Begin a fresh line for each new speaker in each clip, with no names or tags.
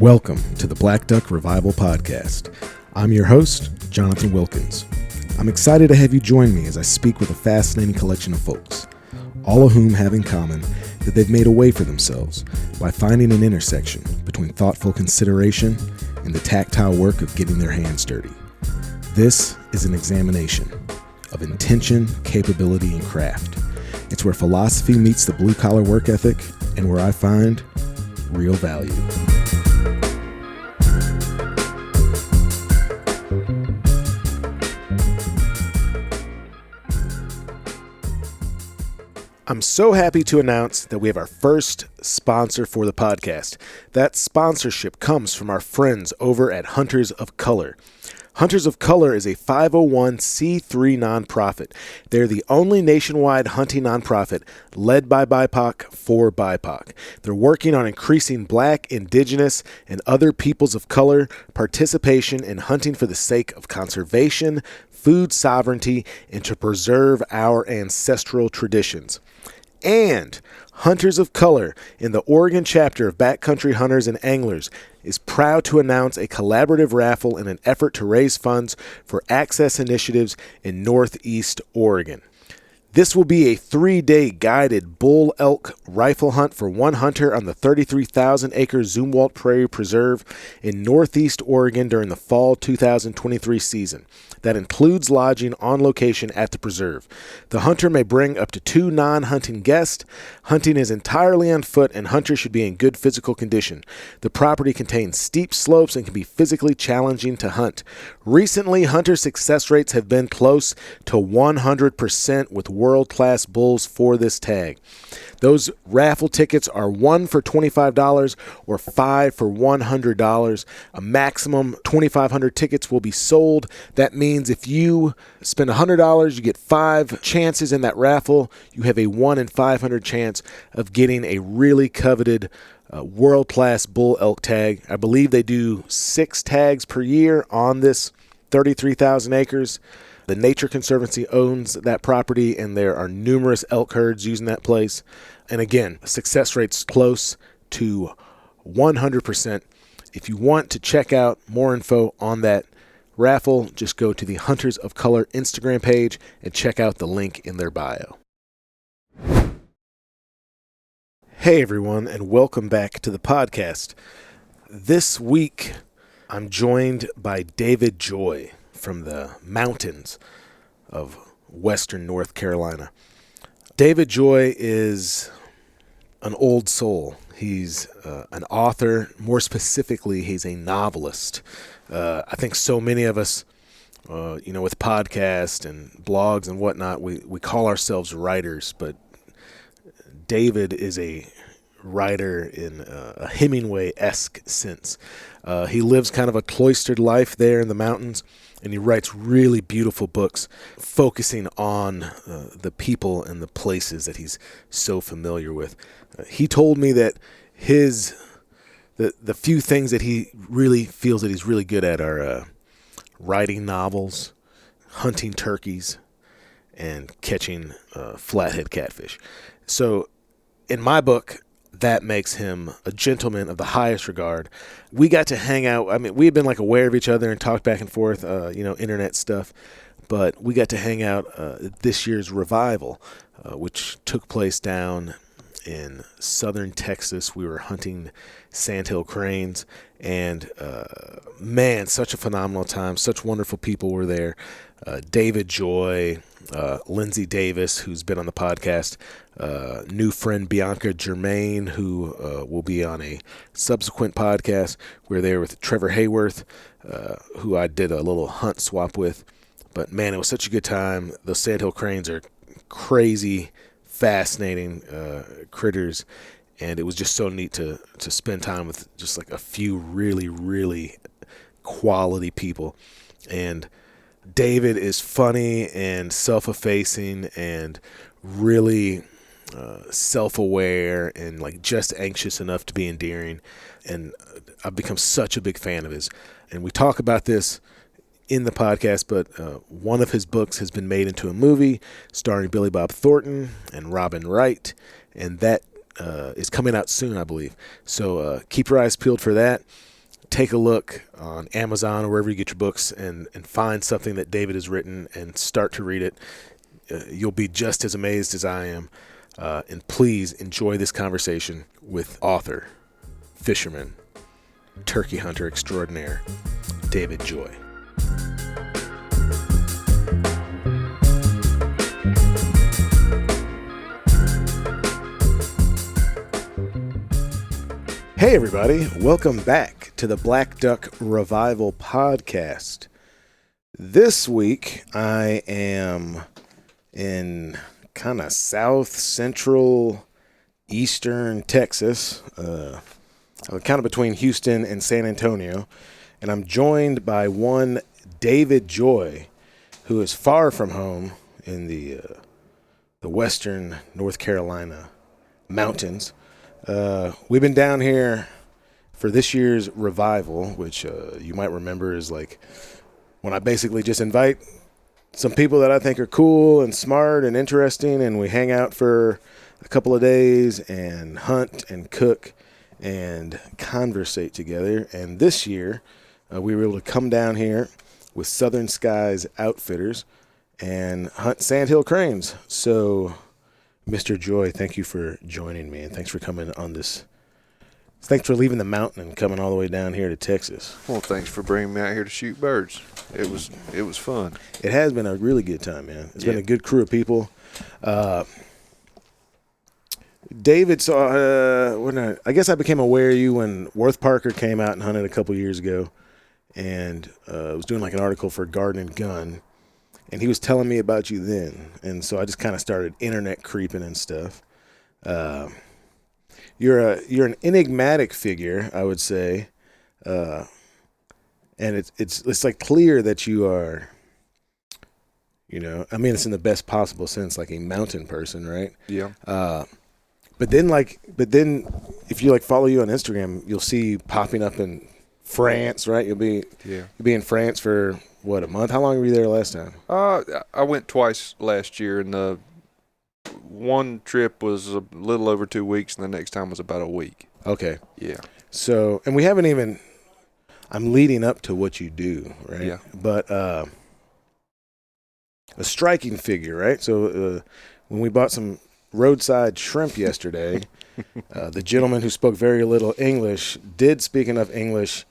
Welcome to the Black Duck Revival Podcast. I'm your host, Jonathan Wilkins. I'm excited to have you join me as I speak with a fascinating collection of folks, all of whom have in common that they've made a way for themselves by finding an intersection between thoughtful consideration and the tactile work of getting their hands dirty. This is an examination of intention, capability, and craft. It's where philosophy meets the blue-collar work ethic and where I find real value. I'm so happy to announce that we have our first sponsor for the podcast. That sponsorship comes from our friends over at Hunters of Color. Hunters of Color is a 501c3 nonprofit. They're the only nationwide hunting nonprofit led by BIPOC for BIPOC. They're working on increasing Black, Indigenous, and other peoples of color participation in hunting for the sake of conservation, food sovereignty, and to preserve our ancestral traditions. And Hunters of Color, in the Oregon chapter of Backcountry Hunters and Anglers, is proud to announce a collaborative raffle in an effort to raise funds for access initiatives in Northeast Oregon. This will be a 3-day guided bull elk rifle hunt for one hunter on the 33,000-acre Zumwalt Prairie Preserve in Northeast Oregon during the fall 2023 season. That includes lodging on location at the preserve. The hunter may bring up to 2 non-hunting guests. Hunting is entirely on foot, and hunters should be in good physical condition. The property contains steep slopes and can be physically challenging to hunt. Recently, hunter success rates have been close to 100% with world-class bulls for this tag. Those raffle tickets are 1 for $25 or 5 for $100. A maximum 2,500 tickets will be sold. That means if you spend $100, you get 5 chances in that raffle. You have a 1 in 500 chance of getting a really coveted world-class bull elk tag. I believe they do 6 tags per year on this 33,000 acres. The Nature Conservancy owns that property, and there are numerous elk herds using that place. And again, success rate's close to 100%. If you want to check out more info on that raffle, just go to the Hunters of Color Instagram page and check out the link in their bio. Hey everyone, and welcome back to the podcast. This week, I'm joined by David Joy from the mountains of Western North Carolina. David Joy is an old soul. He's an author. More specifically, he's a novelist. I think so many of us, with podcasts and blogs and whatnot, we call ourselves writers, but David is a writer in a Hemingway-esque sense. He lives kind of a cloistered life there in the mountains, and he writes really beautiful books focusing on the people and the places that he's so familiar with. He told me that the few things that he really feels that he's really good at are writing novels, hunting turkeys, and catching flathead catfish. So in my book, that makes him a gentleman of the highest regard. We got to hang out. I mean, we had been like aware of each other and talked back and forth, internet stuff. But we got to hang out this year's revival, which took place down in southern Texas. We were hunting sandhill cranes, and man, such a phenomenal time. Such wonderful people were there. David Joy, Lindsay Davis, who's been on the podcast, new friend Bianca Germain, who will be on a subsequent podcast. We're there with Trevor Hayworth, who I did a little hunt swap with. But man, it was such a good time. Those sandhill cranes are crazy, fascinating critters, and it was just so neat to spend time with just like a few really, really quality people. And David is funny and self-effacing and really self-aware and like just anxious enough to be endearing. And I've become such a big fan of his. And we talk about this in the podcast, but one of his books has been made into a movie starring Billy Bob Thornton and Robin Wright, and that is coming out soon, I believe. So keep your eyes peeled for that. take a look on Amazon or wherever you get your books and find something that David has written and start to read it. You'll be just as amazed as I am. And please enjoy this conversation with author, fisherman, turkey hunter extraordinaire, David Joy. Hey everybody, welcome back to the Black Duck Revival podcast. This week I am in kind of south central eastern Texas, kind of between Houston and San Antonio, and I'm joined by one David Joy, who is far from home in the western North Carolina mountains. We've been down here for this year's revival, which you might remember is like when I basically just invite some people that I think are cool and smart and interesting, and we hang out for a couple of days and hunt and cook and conversate together. And this year, we were able to come down here with Southern Skies Outfitters and hunt sandhill cranes. So, Mr. Joy, thank you for joining me, and thanks for coming on this. Thanks for leaving the mountain and coming all the way down here to Texas.
Well, thanks for bringing me out here to shoot birds. It was fun.
It has been a really good time, man. It's been a good crew of people. David saw. I guess I became aware of you when Worth Parker came out and hunted a couple years ago, and was doing like an article for Garden and Gun. And he was telling me about you then. And so I just kind of started internet creeping and stuff. You're an enigmatic figure, I would say. And it's like clear that you are, I mean, it's in the best possible sense, like a mountain person, right?
Yeah.
But then if you like follow you on Instagram, you'll see popping up in France, right? You'll be in France for what, a month? How long were you there last time?
I went twice last year, and the one trip was a little over 2 weeks, and the next time was about a week.
Okay.
Yeah.
So, and we haven't even, I'm leading up to what you do, right?
Yeah.
But a striking figure, right? So when we bought some roadside shrimp yesterday, the gentleman who spoke very little English did speak enough English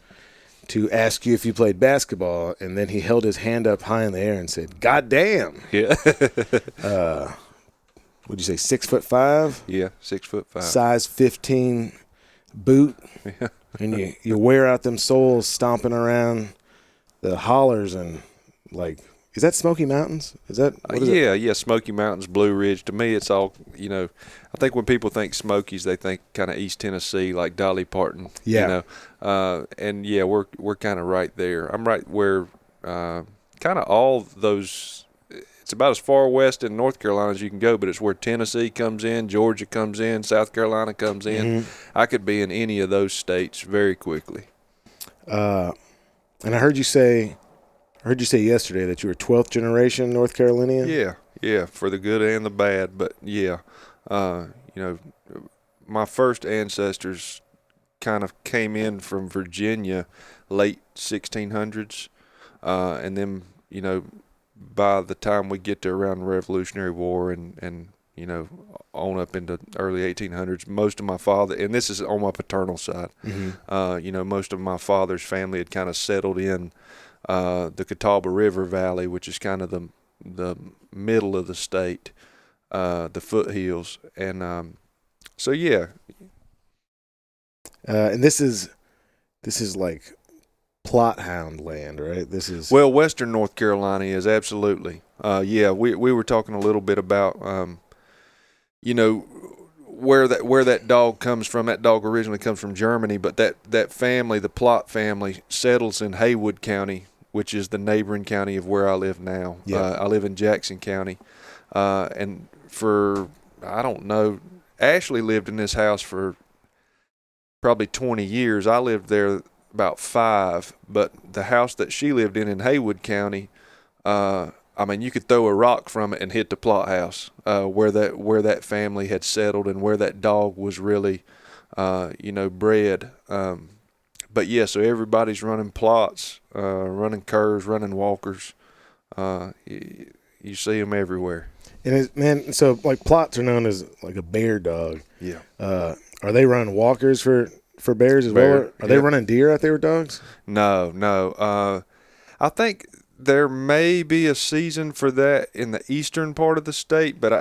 to ask you if you played basketball, and then he held his hand up high in the air and said, "God damn!"
Yeah.
What'd you say, 6'5"?
Yeah, 6'5".
Size 15 boot.
Yeah.
And you wear out them soles stomping around the hollers and like. Is that Smoky Mountains? Is that what is it?
Yeah, Smoky Mountains, Blue Ridge. To me, it's all, I think when people think Smokies, they think kind of East Tennessee, like Dolly Parton.
Yeah.
And yeah, we're kind of right there. I'm right where kind of all those. It's about as far west in North Carolina as you can go, but it's where Tennessee comes in, Georgia comes in, South Carolina comes in. Mm-hmm. I could be in any of those states very quickly.
And I heard you say yesterday that you were 12th generation North Carolinian?
Yeah, for the good and the bad. But, yeah, my first ancestors kind of came in from Virginia late 1600s. And then, by the time we get to around the Revolutionary War and on up into early 1800s, most of my father, and this is on my paternal side, mm-hmm. Most of my father's family had kind of settled in the Catawba River Valley, which is kind of the middle of the state, the foothills, and so yeah.
And this is like plot hound land, right? This is
western North Carolina is absolutely. Yeah, we were talking a little bit about where that dog comes from. That dog originally comes from Germany, but that family, the Plott family, settles in Haywood County, which is the neighboring county of where I live now. Yeah. I live in Jackson County. And for, I don't know, Ashley lived in this house for probably 20 years. I lived there about 5, but the house that she lived in Haywood County, you could throw a rock from it and hit the Plott house, where that family had settled and where that dog was really, bred. But yeah, so everybody's running plots, running curs, running walkers. You see them everywhere.
And so like plots are known as like a bear dog.
Yeah.
Are they running walkers for bears as well? Are they running deer out there with dogs?
No. I think there may be a season for that in the eastern part of the state, but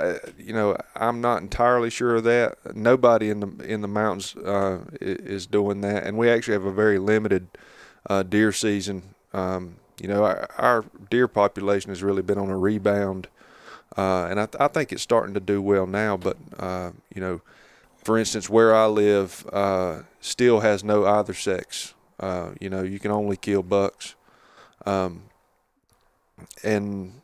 I'm not entirely sure of that. Nobody in the mountains is doing that, and we actually have a very limited deer season. Our deer population has really been on a rebound, and I think it's starting to do well now. But for instance, where I live still has no either sex. You can only kill bucks. And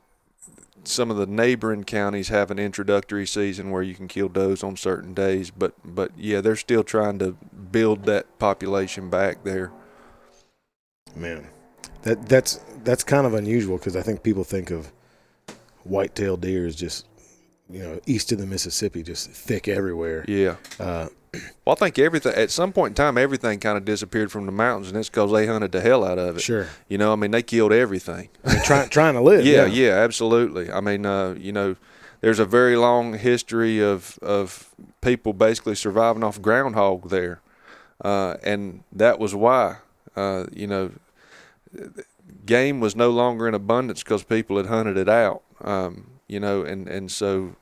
some of the neighboring counties have an introductory season where you can kill does on certain days, but yeah, they're still trying to build that population back there.
Man, that's kind of unusual because I think people think of white-tailed deer as just east of the Mississippi, just thick everywhere.
Yeah. Well, I think at some point in time, everything kind of disappeared from the mountains, and it's because they hunted the hell out of it.
Sure.
They killed everything.
Trying to live.
Yeah, absolutely. I mean, there's a very long history of people basically surviving off groundhog there, and that was why. Game was no longer in abundance because people had hunted it out. And so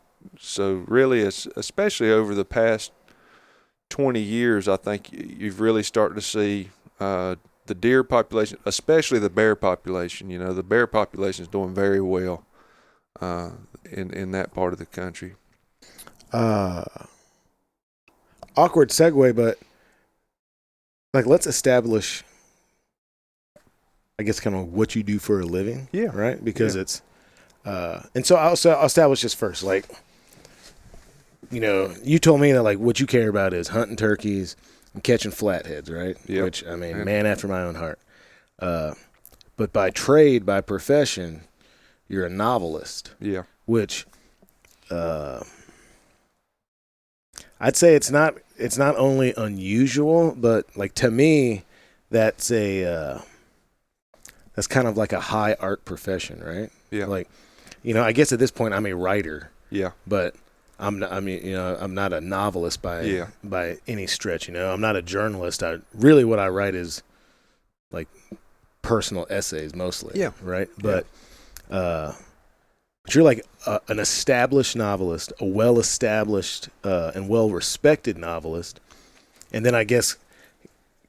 really, especially over the past 20 years, I think you've really started to see the deer population, especially the bear population. The bear population is doing very well in that part of the country.
Awkward segue, but like let's establish, I guess, kind of what you do for a living.
Yeah.
Right? Because it's and so I'll establish this first. Like, you told me that like what you care about is hunting turkeys and catching flatheads, right?
Yeah.
Which, I mean, man after my own heart. But by trade, by profession, you're a novelist.
Yeah.
Which I'd say it's not only unusual, but like to me, that's that's kind of like a high art profession, right?
Yeah.
Like, I guess at this point I'm a writer.
Yeah.
But I'm not a novelist by any stretch. I'm not a journalist. What I write is like personal essays mostly.
Yeah.
Right. But you're like an established novelist, a well-established and well-respected novelist, and then I guess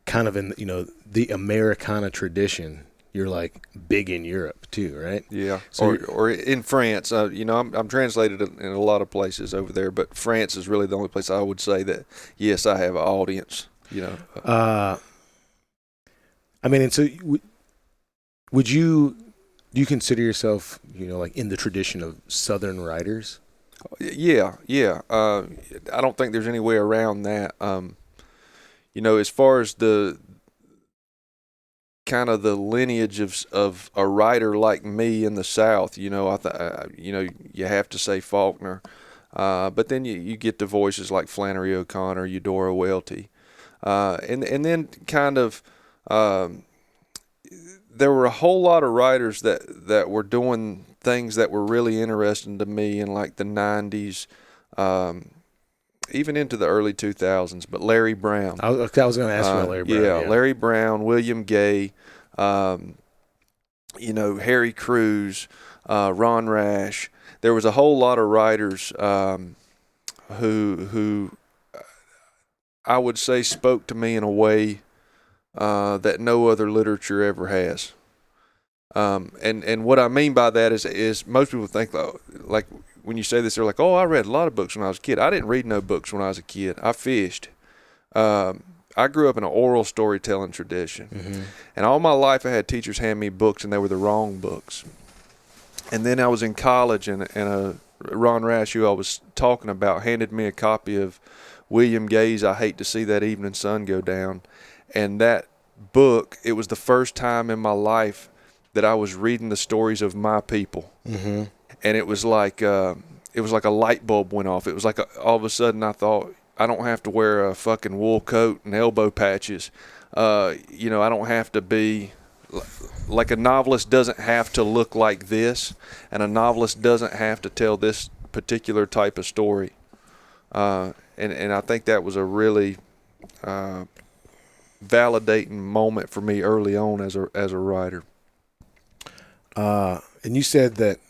kind of in the Americana tradition, you're like big in Europe too, right?
Yeah,
so
or in France. I'm translated in a lot of places over there, but France is really the only place I would say that yes, I have an audience.
I mean, and so do you consider yourself, like in the tradition of Southern writers?
Yeah. I don't think there's any way around that. As far as the kind of the lineage of a writer like me in the South, you have to say Faulkner, but then you get the voices like Flannery O'Connor, Eudora Welty, and then kind of there were a whole lot of writers that were doing things that were really interesting to me in like the 90s, even into the early 2000s. But Larry Brown.
I was going to ask you about Larry Brown.
Yeah, Larry Brown, William Gay, Harry Crews, Ron Rash. There was a whole lot of writers who I would say spoke to me in a way that no other literature ever has. And what I mean by that is most people think like when you say this, they're like, oh, I read a lot of books when I was a kid. I didn't read no books when I was a kid. I fished. I grew up in an oral storytelling tradition. Mm-hmm. And all my life I had teachers hand me books, and they were the wrong books. And then I was in college, and Ron Rash, who I was talking about, handed me a copy of William Gay's I Hate to See That Evening Sun Go Down. And that book, it was the first time in my life that I was reading the stories of my people. Mm-hmm. And it was like a light bulb went off. It was like all of a sudden I thought, I don't have to wear a fucking wool coat and elbow patches. You know, I don't have to be like a novelist doesn't have to look like this, and a novelist doesn't have to tell this particular type of story. And I think that was a really validating moment for me early on as a writer.
And you said that,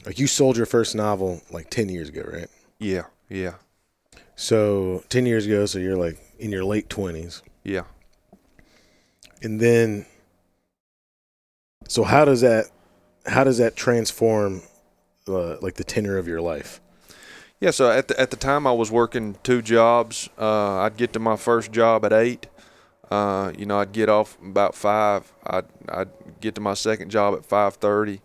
like, you sold your first novel like 10 years ago, right?
Yeah, yeah,
So 10 years ago, so you're like in your late 20s.
yeah.
And then, so how does that transform like the tenor of your life?
Yeah, so at the time I was working 2 jobs. I'd get to my first job at 8. You know, I'd get off about 5. I'd get to my second job at 5:30.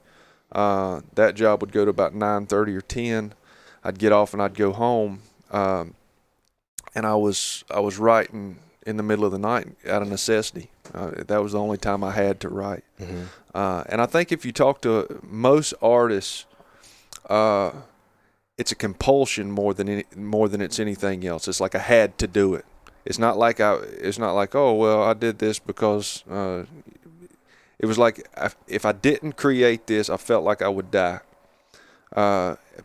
That job would go to about 9:30 or 10. I'd get off and I'd go home. And I was writing in the middle of the night out of necessity. That was the only time I had to write.
Mm-hmm.
And I think if you talk to most artists, it's a compulsion more than it's anything else. It's like I had to do it. It's not like oh well, I did this because it was like if I didn't create this, I felt like I would die.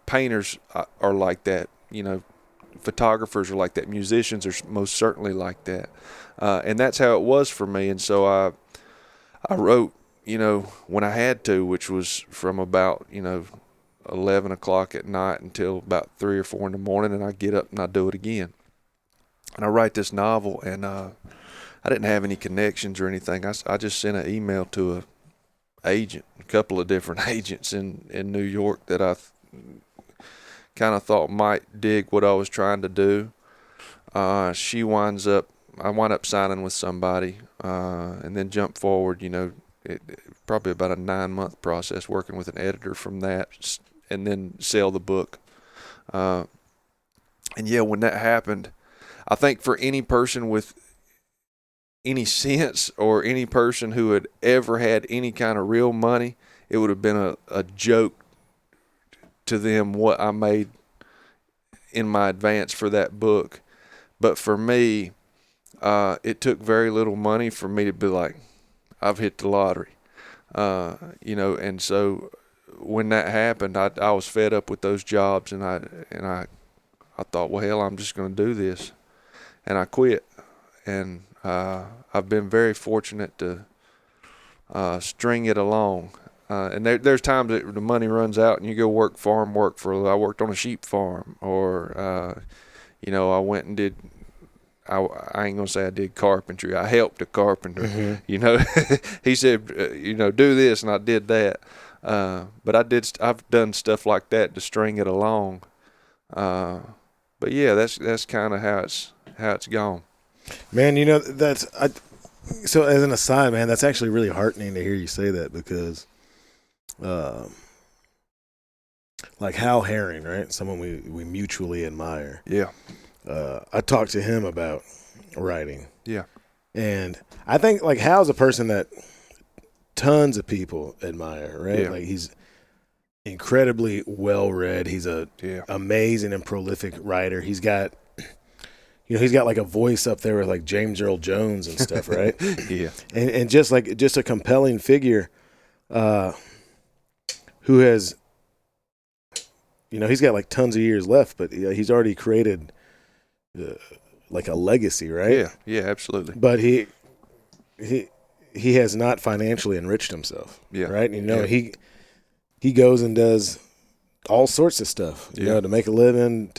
Painters are like that, you know. Photographers are like that. Musicians are most certainly like that, and that's how it was for me. And so I wrote, you know, when I had to, which was from about 11 o'clock at night until about 3 or 4 in the morning, and I get up and I do it again. And I write this novel, and I didn't have any connections or anything. I just sent an email to a couple of different agents in New York that I kind of thought might dig what I was trying to do. I wind up signing with somebody, and then jump forward, probably about a 9-month process working with an editor from that, and then sell the book. And yeah, when that happened, I think for any person with any sense or any person who had ever had any kind of real money, it would have been a joke to them what I made in my advance for that book. But for me, it took very little money for me to be like, I've hit the lottery. And so when that happened, I was fed up with those jobs, and I thought, well, hell, I'm just going to do this. And I quit. And I've been very fortunate to string it along. And there's times that the money runs out and you go farm work I worked on a sheep farm, or, I went and did, I ain't going to say I did carpentry. I helped a carpenter,
Mm-hmm.
He said, do this, and I did that. But I've done stuff like that to string it along. But yeah, that's kind of how it's gone.
Man, so as an aside, man, that's actually really heartening to hear you say that, because like Hal Herring, right? Someone we mutually admire.
Yeah.
I talked to him about writing.
Yeah.
And I think like Hal's a person that tons of people admire, right?
Yeah.
Like he's incredibly well read. He's a amazing and prolific writer. He's got like a voice up there with like James Earl Jones and stuff, right?
Yeah.
And just a compelling figure who has, he's got like tons of years left, but he's already created like a legacy, right?
Yeah. Yeah, absolutely.
But he has not financially enriched himself.
Yeah.
Right. He goes and does all sorts of stuff, to make a living.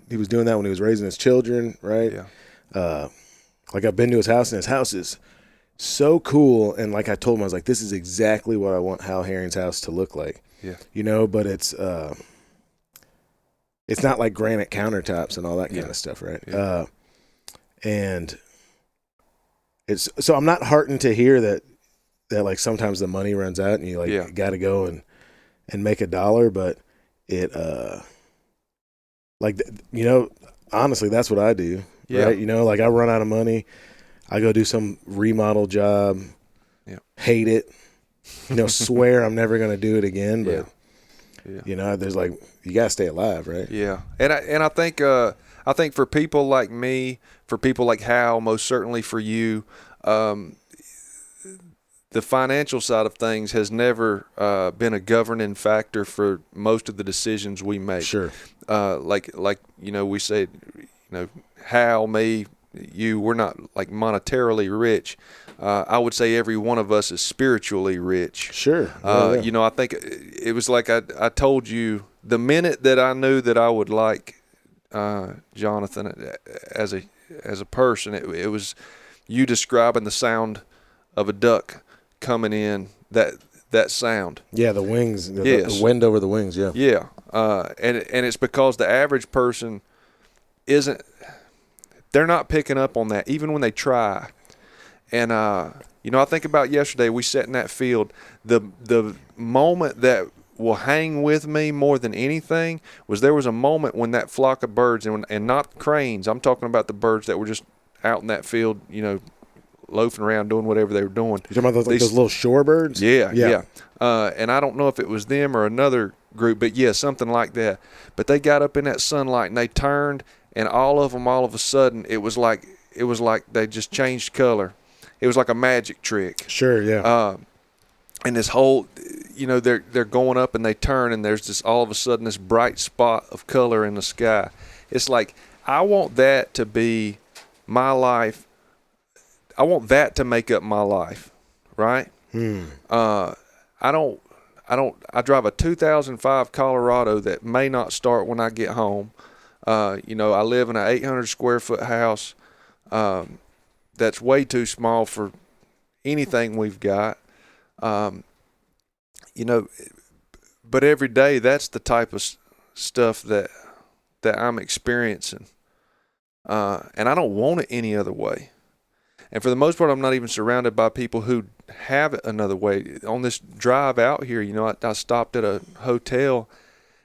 He was doing that when he was raising his children, right?
Yeah.
Like I've been to his house, and his house is so cool. And like I told him, I was like, this is exactly what I want Hal Herring's house to look like.
Yeah.
But it's not like granite countertops and all that kind of stuff, right?
Yeah.
And it's, so I'm not heartened to hear that like sometimes the money runs out and you got to go and make $1, but it, honestly, that's what I do.
Yeah.
Right. Like I run out of money. I go do some remodel job, hate it, swear I'm never going to do it again. But, there's like, you got to stay alive. Right.
Yeah. And I think for people like me, for people like Hal, most certainly for you, the financial side of things has never been a governing factor for most of the decisions we make.
Sure.
Like we said, Hal, me, you, we're not like monetarily rich. I would say every one of us is spiritually rich.
Sure.
Yeah. I think it was like I told you the minute that I knew that I would like Jonathan as a person, it was you describing the sound of a duck coming in, that sound.
Yeah, the wings,
yes.
the wind over the wings, yeah.
Yeah, and it's because the average person they're not picking up on that, even when they try. And, I think about yesterday, we sat in that field. The moment that will hang with me more than anything was there was a moment when that flock of birds, and not cranes, I'm talking about the birds that were just out in that field, loafing around doing whatever they were doing.
You're talking about those little shorebirds?
Yeah. And I don't know if it was them or another group, but yeah, something like that. But they got up in that sunlight and they turned, and all of them, all of a sudden, it was like they just changed color. It was like a magic trick.
Sure, yeah.
And this whole, they're going up and they turn, and there's this all of a sudden this bright spot of color in the sky. It's like I want that to be my life. I want that to make up my life, right? I drive a 2005 Colorado that may not start when I get home. I live in an 800 square foot house that's way too small for anything we've got. But every day that's the type of stuff that I'm experiencing. And I don't want it any other way. And for the most part, I'm not even surrounded by people who have it another way. On this drive out here, I stopped at a hotel,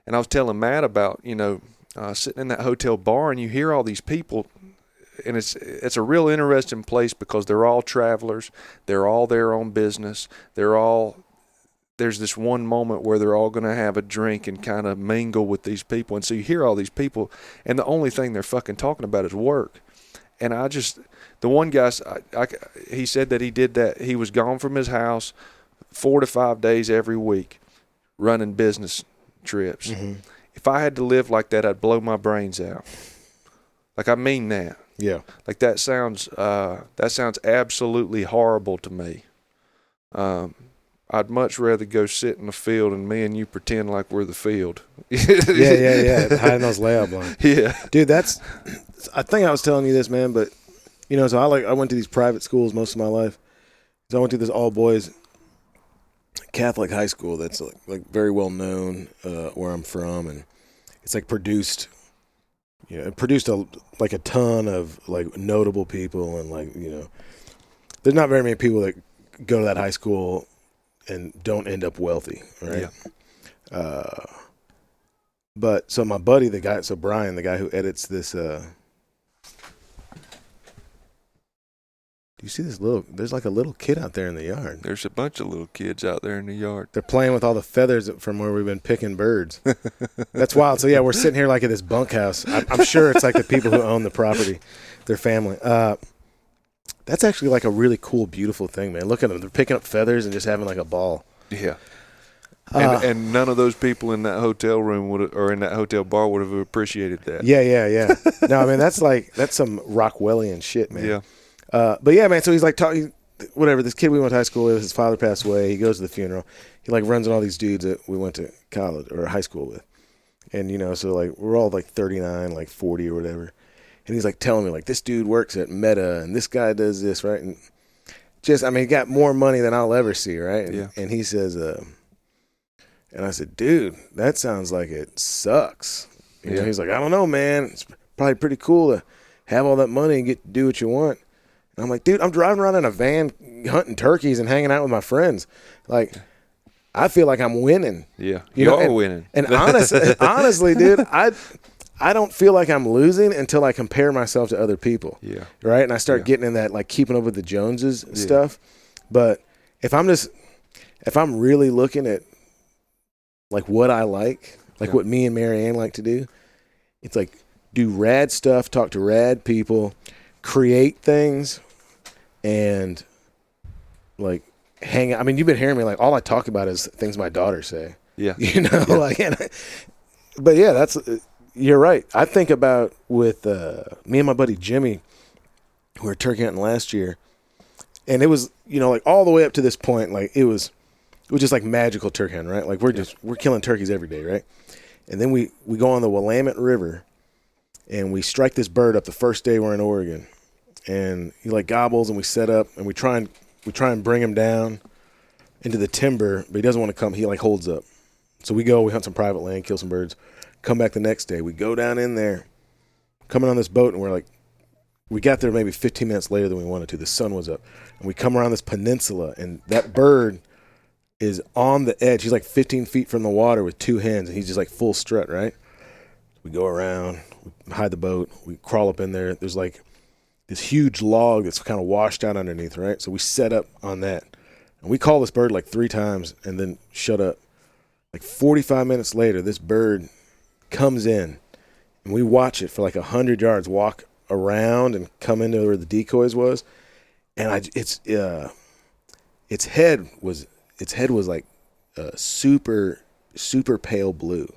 and I was telling Matt about, sitting in that hotel bar, and you hear all these people, and it's a real interesting place because they're all travelers. They're all there on business. There's this one moment where they're all going to have a drink and kind of mingle with these people. And so you hear all these people, and the only thing they're fucking talking about is work. And the one guy, he said that he did that. He was gone from his house 4 to 5 days every week running business trips. Mm-hmm. If I had to live like that, I'd blow my brains out. Like, I mean that.
Yeah.
Like, that sounds absolutely horrible to me. I'd much rather go sit in the field and me and you pretend like we're the field.
Yeah. Hiding those layout blinds.
Yeah.
Dude, I think I was telling you this, man, but, so I went to these private schools most of my life. So I went to this all-boys Catholic high school that's like very well known where I'm from, and it's like produced a ton of like notable people, and like there's not very many people that go to that high school and don't end up wealthy, right? Yeah. But so my buddy, Brian, the guy who edits this. Do you see this there's like a little kid out there in the yard.
There's a bunch of little kids out there in the yard.
They're playing with all the feathers from where we've been picking birds. That's wild. So yeah, we're sitting here like at this bunkhouse. I'm sure it's like the people who own the property, their family. That's actually like a really cool, beautiful thing, man. Look at them. They're picking up feathers and just having like a ball.
Yeah. And none of those people in that hotel room or in that hotel bar would have appreciated that.
Yeah. No, I mean, that's some Rockwellian shit, man.
Yeah.
But yeah, man, so he's like talking, whatever, this kid we went to high school with, his father passed away. He goes to the funeral. He like runs on all these dudes that we went to college or high school with. And, so like we're all like 39, like 40 or whatever. And he's like telling me like this dude works at Meta and this guy does this, right? And he got more money than I'll ever see, right? And,
yeah.
And he says, and I said, dude, that sounds like it sucks. He's like, I don't know, man. It's probably pretty cool to have all that money and get to do what you want. And I'm like, dude, I'm driving around in a van hunting turkeys and hanging out with my friends. Like, I feel like I'm winning.
Yeah, you are winning.
And honestly, dude, I don't feel like I'm losing until I compare myself to other people.
Yeah.
Right? And I start getting in that, like, keeping up with the Joneses stuff. But if I'm really looking at, like, what I like what me and Marianne like to do, it's like do rad stuff, talk to rad people, create things and like hang. I mean, you've been hearing me like all I talk about is things my daughters say.
Yeah.
You know,
Yeah.
like, but yeah, that's you're right. I think about with me and my buddy Jimmy, who were turkey hunting last year, and it was like all the way up to this point, like it was just like magical turkey hunting, right? Like we're killing turkeys every day, right? And then we go on the Willamette River, and we strike this bird up the first day we're in Oregon, and he like gobbles, and we set up, and we try and bring him down into the timber, but he doesn't want to come. He like holds up. So we hunt some private land, kill some birds, come back the next day. We go down in there, coming on this boat, and we got there maybe 15 minutes later than we wanted to. The sun was up, and we come around this peninsula, and that bird is on the edge. He's like 15 feet from the water with two hens, and he's just like full strut, right? We go around, we hide the boat, we crawl up in there. There's like this huge log that's kind of washed out underneath, right? So we set up on that, and we call this bird like 3 times and then shut up. Like 45 minutes later, this bird comes in, and we watch it for like 100 yards, walk around and come into where the decoys was, and its head was like super pale blue,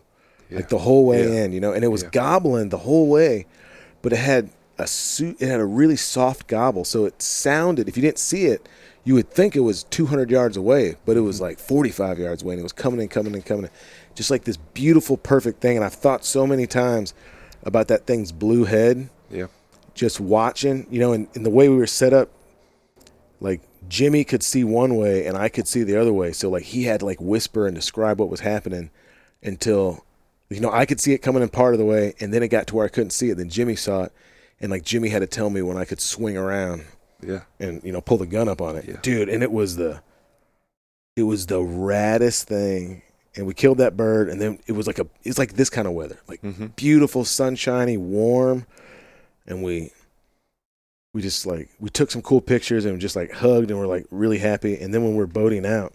like the whole way in, and it was gobbling the whole way, but it had a really soft gobble, so it sounded, if you didn't see it, you would think it was 200 yards away, but it was like 45 yards away, and it was coming in, just like this beautiful, perfect thing. And I've thought so many times about that thing's blue head, just watching, and the way we were set up, like Jimmy could see one way and I could see the other way. So like he had to like whisper and describe what was happening until, I could see it coming in part of the way, and then it got to where I couldn't see it. Then Jimmy saw it, and like Jimmy had to tell me when I could swing around. Yeah. And pull the gun up on it. Yeah. Dude, and it was the raddest thing. And we killed that bird, and then it's like this kind of weather. Like beautiful, sunshiny, warm. And we just like we took some cool pictures and just like hugged, and we're like really happy. And then when we're boating out,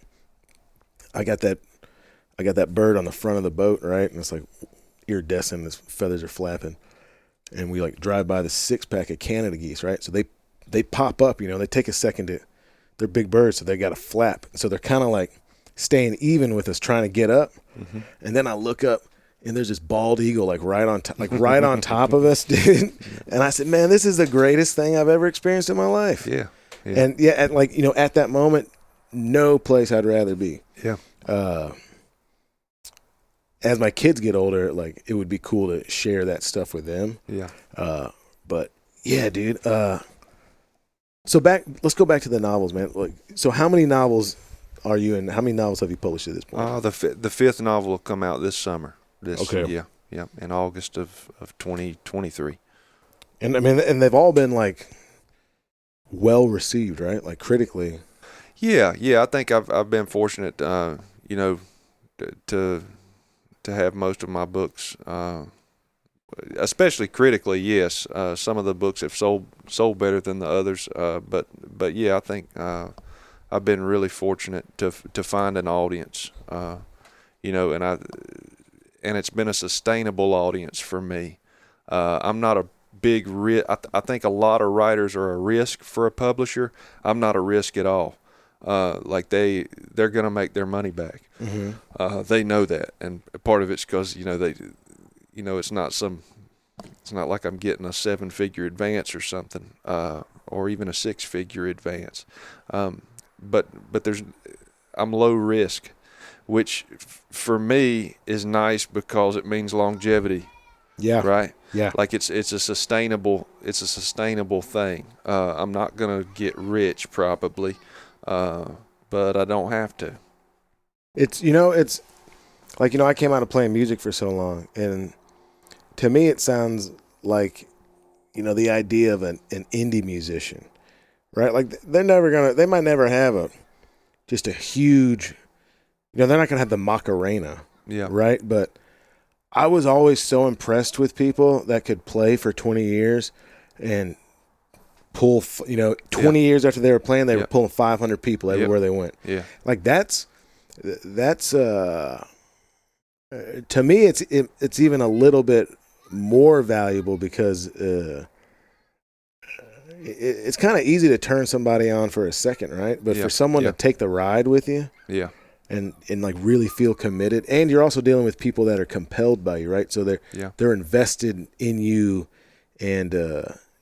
I got that bird on the front of the boat, right? And it's like iridescent, his feathers are flapping. And we like drive by the 6-pack of Canada geese, right? So they pop up, they take a second they're big birds, so they got to flap. So they're kind of like staying even with us, trying to get up. And then I look up, and there's this bald eagle like right on top of us, dude. And I said, man, this is the greatest thing I've ever experienced in my life. Yeah. And at that moment, no place I'd rather be. Yeah. As my kids get older, like it would be cool to share that stuff with them. Yeah. But yeah, dude. So let's go back to the novels, man. Like, so how many novels are you in? How many novels have you published at this point?
The fifth novel will come out this summer. Yeah, in August of 2023.
And I mean, and they've all been like well received, right? Like critically.
Yeah. I think I've been fortunate, to have most of my books, especially critically. Yes, some of the books have sold better than the others. But yeah, I think I've been really fortunate to find an audience. And it's been a sustainable audience for me. I'm not a big risk. I think a lot of writers are a risk for a publisher. I'm not a risk at all. Like they're going to make their money back. They know that, and part of it's because it's not like I'm getting a 7-figure advance or something, or even a 6-figure advance. But I'm low risk, which for me is nice because it means longevity. Yeah. Right. Yeah. Like it's a sustainable thing. I'm not gonna get rich probably, but I don't have to.
It's like I came out of playing music for so long, and to me it sounds like the idea of an indie musician, right? Like they might never have just a huge, they're not gonna have the Macarena, right? But I was always so impressed with people that could play for 20 years and pull, 20 years after they were playing, they were pulling 500 people everywhere they went. Yeah. Like that's to me, it's even a little bit more valuable because, it's kind of easy to turn somebody on for a second, right? But for someone to take the ride with you, and like really feel committed, and you're also dealing with people that are compelled by you, right? So they're invested in you and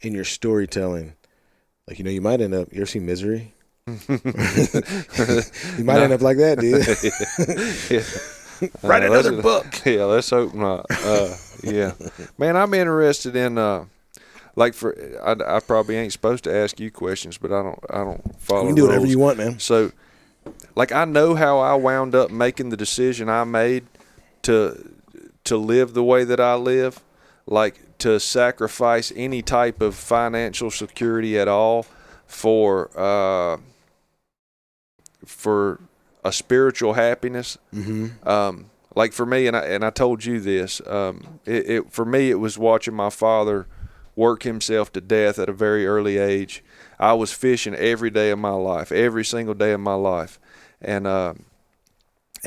in your storytelling. Like, you might end up. You ever seen Misery? You might end up like that, dude. Write another book.
Yeah, let's hope not. Yeah, man, I'm interested in like I probably ain't supposed to ask you questions, but I don't follow.
You can do
rules.
whatever you want, man.
So, like, I know how I wound up making the decision I made to live the way that I live, like to sacrifice any type of financial security at all for a spiritual happiness.
Mm-hmm.
Like for me, and I told you this, for me it was watching my father work himself to death at a very early age. I was fishing every day of my life, every single day of my life, and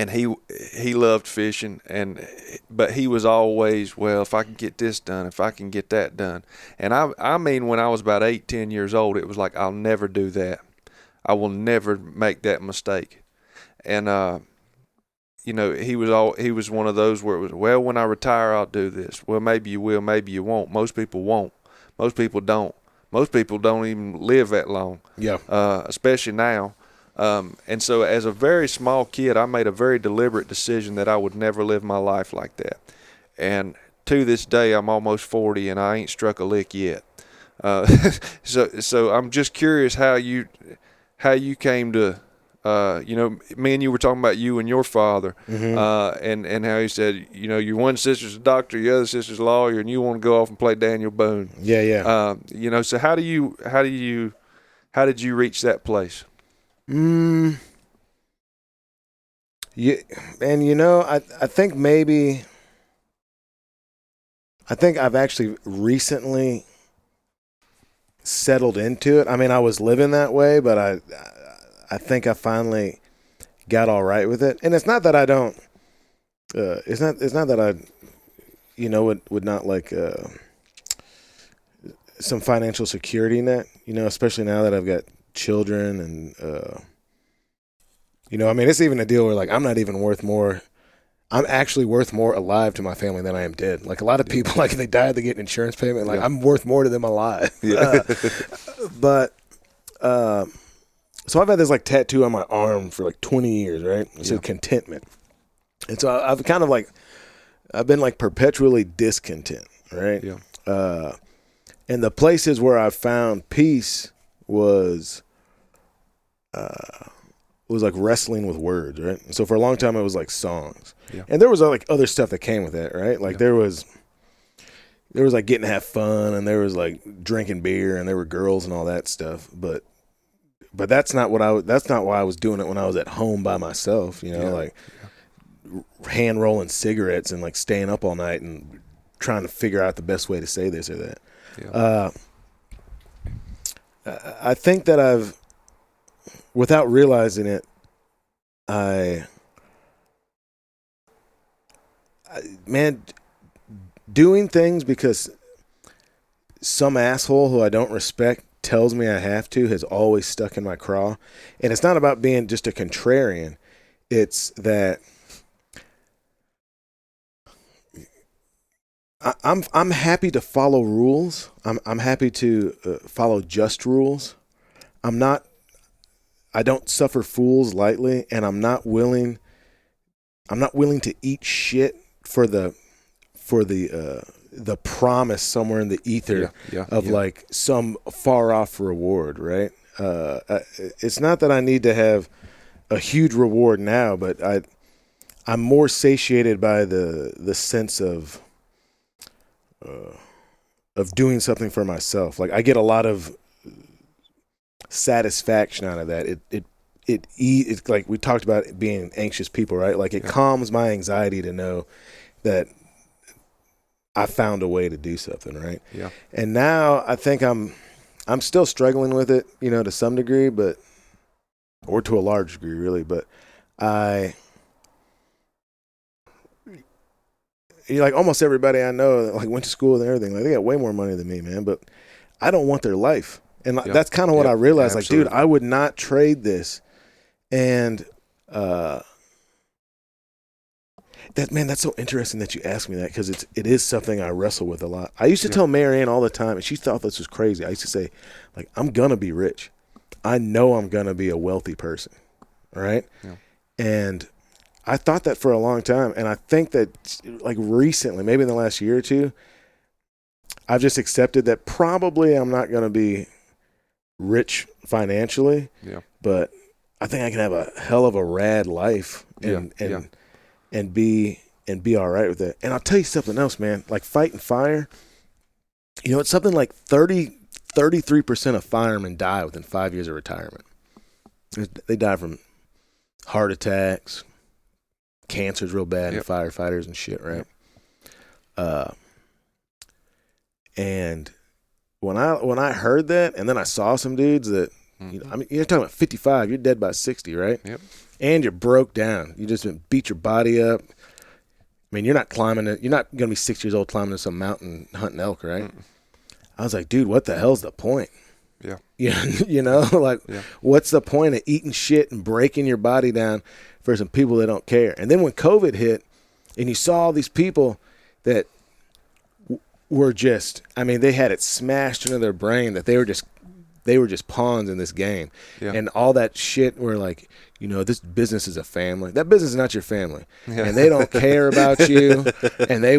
he loved fishing, but he was always, well, if I can get this done, if I can get that done, and I mean when I was about 8-10 years old, it was like, I'll never do that. I will never make that mistake, and he was one of those where it was, well, when I retire, I'll do this. Well, maybe you will, maybe you won't. Most people won't. Most people don't. Most people don't even live that long.
Yeah.
Especially now. And so as a very small kid, I made a very deliberate decision that I would never live my life like that. And to this day, I'm almost 40 and I ain't struck a lick yet. So I'm just curious how you came to, me and you were talking about you and your father, and how he said, your one sister's a doctor, your other sister's a lawyer, and you want to go off and play Daniel Boone.
Yeah.
So how did you reach that place?
Yeah, and I think I've actually recently settled into it. I mean, I was living that way, but I think I finally got all right with it. And it's not that I don't. It's not that I, would not like some financial security net. Especially now that I've got children, and I mean, it's even a deal where like I'm not even worth more. I'm actually worth more alive to my family than I am dead. Like a lot of people, like they die, they get an insurance payment. Like I'm worth more to them alive. Yeah. But so I've had this like tattoo on my arm for like 20 years, right? It says contentment. And so I've kind of like, I've been like perpetually discontent, right?
Yeah.
And the places where I found peace was like wrestling with words, right? So for a long time it was like songs.
Yeah.
And there was like other stuff that came with that, right? Like there was like getting to have fun, and there was like drinking beer, and there were girls and all that stuff. But that's not why I was doing it when I was at home by myself, like hand rolling cigarettes and like staying up all night and trying to figure out the best way to say this or that. Yeah. I think that I've, without realizing it, man, doing things because some asshole who I don't respect tells me I have to has always stuck in my craw. And it's not about being just a contrarian. It's that I'm happy to follow rules. I'm happy to follow just rules. I don't suffer fools lightly, and I'm not willing to eat shit for the promise somewhere in the ether of like some far off reward, right? It's not that I need to have a huge reward now, but I'm more satiated by the sense of doing something for myself. Like I get a lot of satisfaction out of that. It's like we talked about it being anxious people, right? Like it calms my anxiety to know that I found a way to do something, right?
Yeah.
And now I think I'm still struggling with it, to some degree, or to a large degree, really. But like almost everybody I know that like went to school and everything, like they got way more money than me, man. But I don't want their life. And
Yep.
that's kind of what I realized.
Absolutely.
Like, dude, I would not trade this. And that's so interesting that you asked me that, because it is something I wrestle with a lot. I used to tell Marianne all the time, and she thought this was crazy. I used to say, like, I'm going to be rich. I know I'm going to be a wealthy person, right?
Yeah.
And I thought that for a long time, and I think that, like, recently, maybe in the last year or two, I've just accepted that probably I'm not going to be rich financially, but I think I can have a hell of a rad life and be all right with it. And I'll tell you something else, man. Like, fighting fire, it's something like 33% of firemen die within 5 years of retirement. They die from heart attacks, cancer's real bad in firefighters and shit, right? And when I heard that, and then I saw some dudes that, you're talking about 55, you're dead by 60, right?
Yep.
And you're broke down. You just beat your body up. I mean, you're not going to be 6 years old climbing to some mountain hunting elk, right? Mm-mm. I was like, dude, what the hell's the point?
Yeah.
What's the point of eating shit and breaking your body down for some people that don't care? And then when COVID hit, and you saw all these people that were just, they had it smashed into their brain that they were just pawns in this game. Yeah. And all that shit were like, this business is a family. That business is not your family. Yeah. And they don't care about you, and they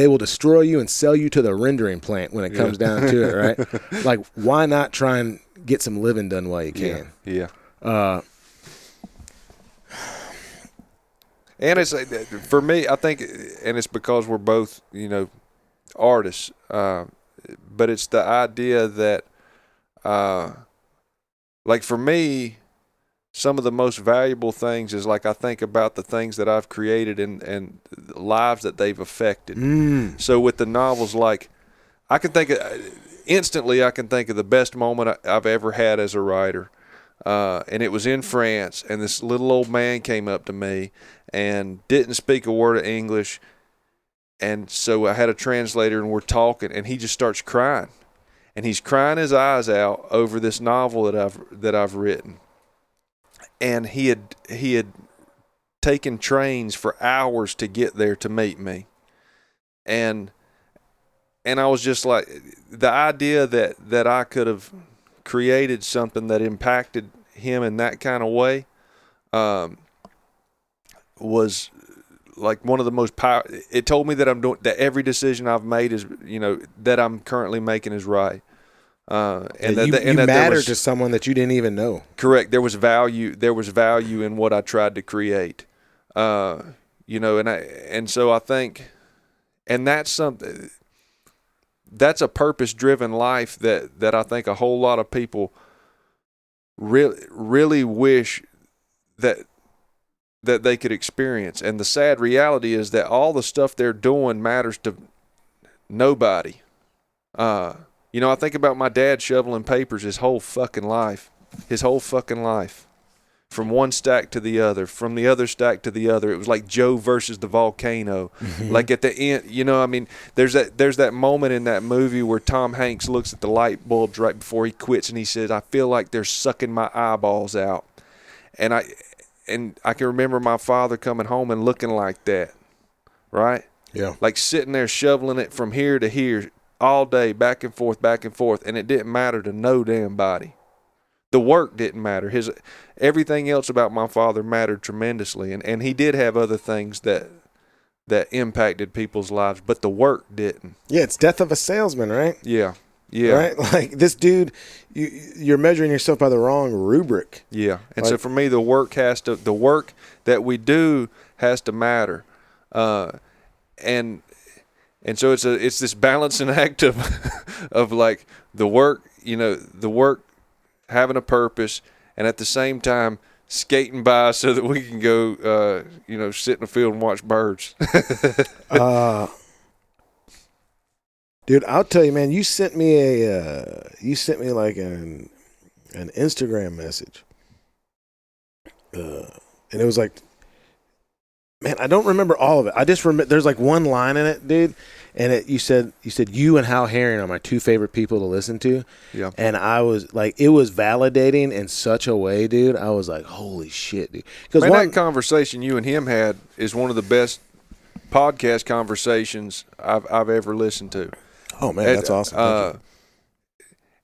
will destroy you and sell you to the rendering plant when it comes down to it, right? Like, why not try and get some living done while you can?
Yeah. And it's, for me, I think, and it's because we're both, artists, but it's the idea that, like, for me, some of the most valuable things is, like, I think about the things that I've created and lives that they've affected. So with the novels, like, I can think instantly of the best moment I've ever had as a writer. And it was in France, and this little old man came up to me and didn't speak a word of English. And so I had a translator, and we're talking, and he just starts crying. And he's crying his eyes out over this novel that I've written. And he had taken trains for hours to get there to meet me. And I was just like, the idea that I could have created something that impacted him in that kind of way was like one of the most powerful. It told me that that every decision I've made is, that I'm currently making is right. And
you matter to someone that you didn't even know.
Correct. There was value in what I tried to create. And so I think, and that's something. That's a purpose-driven life that I think a whole lot of people really wish that they could experience. And the sad reality is that all the stuff they're doing matters to nobody. I think about my dad shoveling papers his whole fucking life. From one stack to the other, from the other stack to the other. It was like Joe versus the volcano. Mm-hmm. Like at the end, there's that moment in that movie where Tom Hanks looks at the light bulbs right before he quits, and he says, "I feel like they're sucking my eyeballs out." And I can remember my father coming home and looking like that, right?
Yeah. Like
sitting there shoveling it from here to here all day, back and forth, and it didn't matter to no damn body. The work didn't matter. Everything else about my father mattered tremendously, and he did have other things that impacted people's lives, but the work didn't.
Yeah, it's death of a salesman, right?
Yeah.
Right? Like, this dude, you're measuring yourself by the wrong rubric.
Yeah, and so for me, the work that we do has to matter, and so it's this balancing act of like the work, having a purpose, and at the same time skating by so that we can go, sit in the field and watch birds.
Dude, I'll tell you, man. You sent me like an Instagram message, and it was like, man, I don't remember all of it. I just remember there's like one line in it, dude, And you said you and Hal Herring are my two favorite people to listen to.
Yeah.
And I was like, it was validating in such a way, dude. I was like, holy shit, dude. Because
that conversation you and him had is one of the best podcast conversations I've ever listened to.
Oh man, that's awesome. Thank you.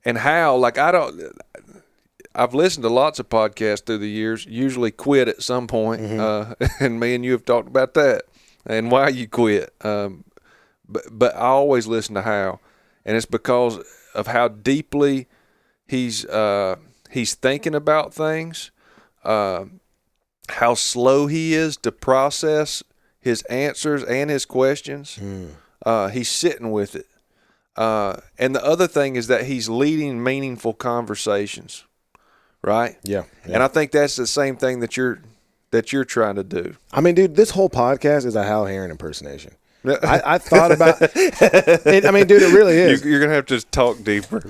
And Hal, like I've listened to lots of podcasts through the years, usually quit at some point. And me and you have talked about that and why you quit. But I always listen to Hal, and it's because of how deeply he's thinking about things, how slow he is to process his answers and his questions. He's sitting with it. And the other thing is that he's leading meaningful conversations, right?
Yeah.
And I think that's the same thing that you're trying to do.
I mean, dude, this whole podcast is a Hal Herring impersonation. I thought about it. I mean, dude, it really is.
You're going to have to talk deeper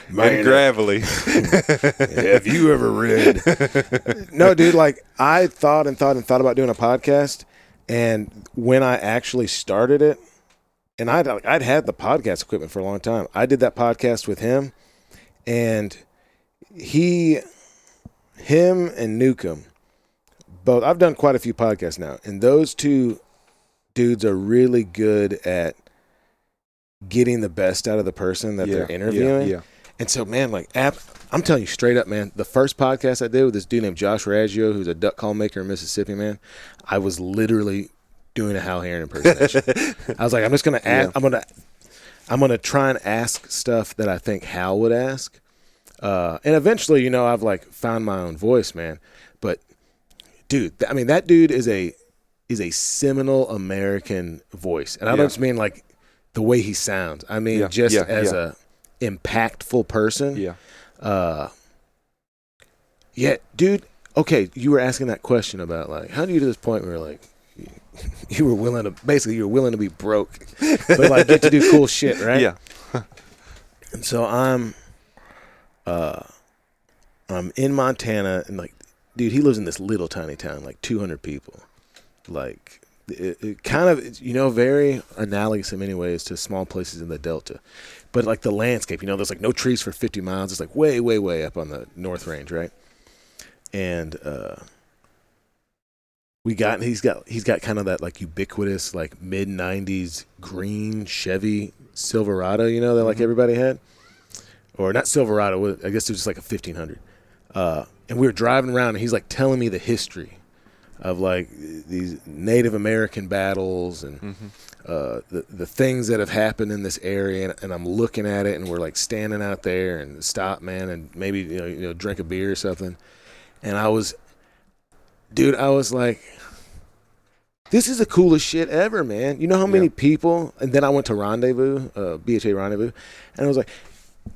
and gravelly.
Have you ever read? No, dude, like I thought about doing a podcast. And when I actually started it, and I'd had the podcast equipment for a long time. I did that podcast with him, and him and Newcomb, both. I've done quite a few podcasts now, and those two dudes are really good at getting the best out of the person that they're interviewing.
Yeah.
And so, man, like, I'm telling you straight up, man, the first podcast I did with this dude named Josh Raggio, who's a duck call maker in Mississippi, man, I was literally doing a Hal Herring impersonation. I was like, I'm just going to ask, I'm going to try and ask stuff that I think Hal would ask. And eventually, you know, I've like found my own voice, man. But dude, I mean, that dude is a seminal American voice. And I don't just mean like the way he sounds. I mean, as a impactful person. Yeah, dude. Okay, you were asking that question about like, how do you get to this point where like you were willing to be broke, but like get to do cool shit, right?
Yeah.
And so I'm in Montana, and like, dude, he lives in this little tiny town, like 200 people. Like, it kind of, you know, very analogous in many ways to small places in the Delta. But like the landscape, you know, there's like no trees for 50 miles. It's like way, way, way up on the North Range, right? And he's got kind of that like ubiquitous like mid 90s green Chevy Silverado, you know, that like everybody had. Or not Silverado, I guess it was just like a 1500. And we were driving around, and he's like telling me the history of like these Native American battles and the things that have happened in this area. And I'm looking at it, and we're like standing out there and stop, man, and maybe you know drink a beer or something. And I was like, this is the coolest shit ever, man. You know how many people? And then I went to Rendezvous, BHA Rendezvous, and I was like,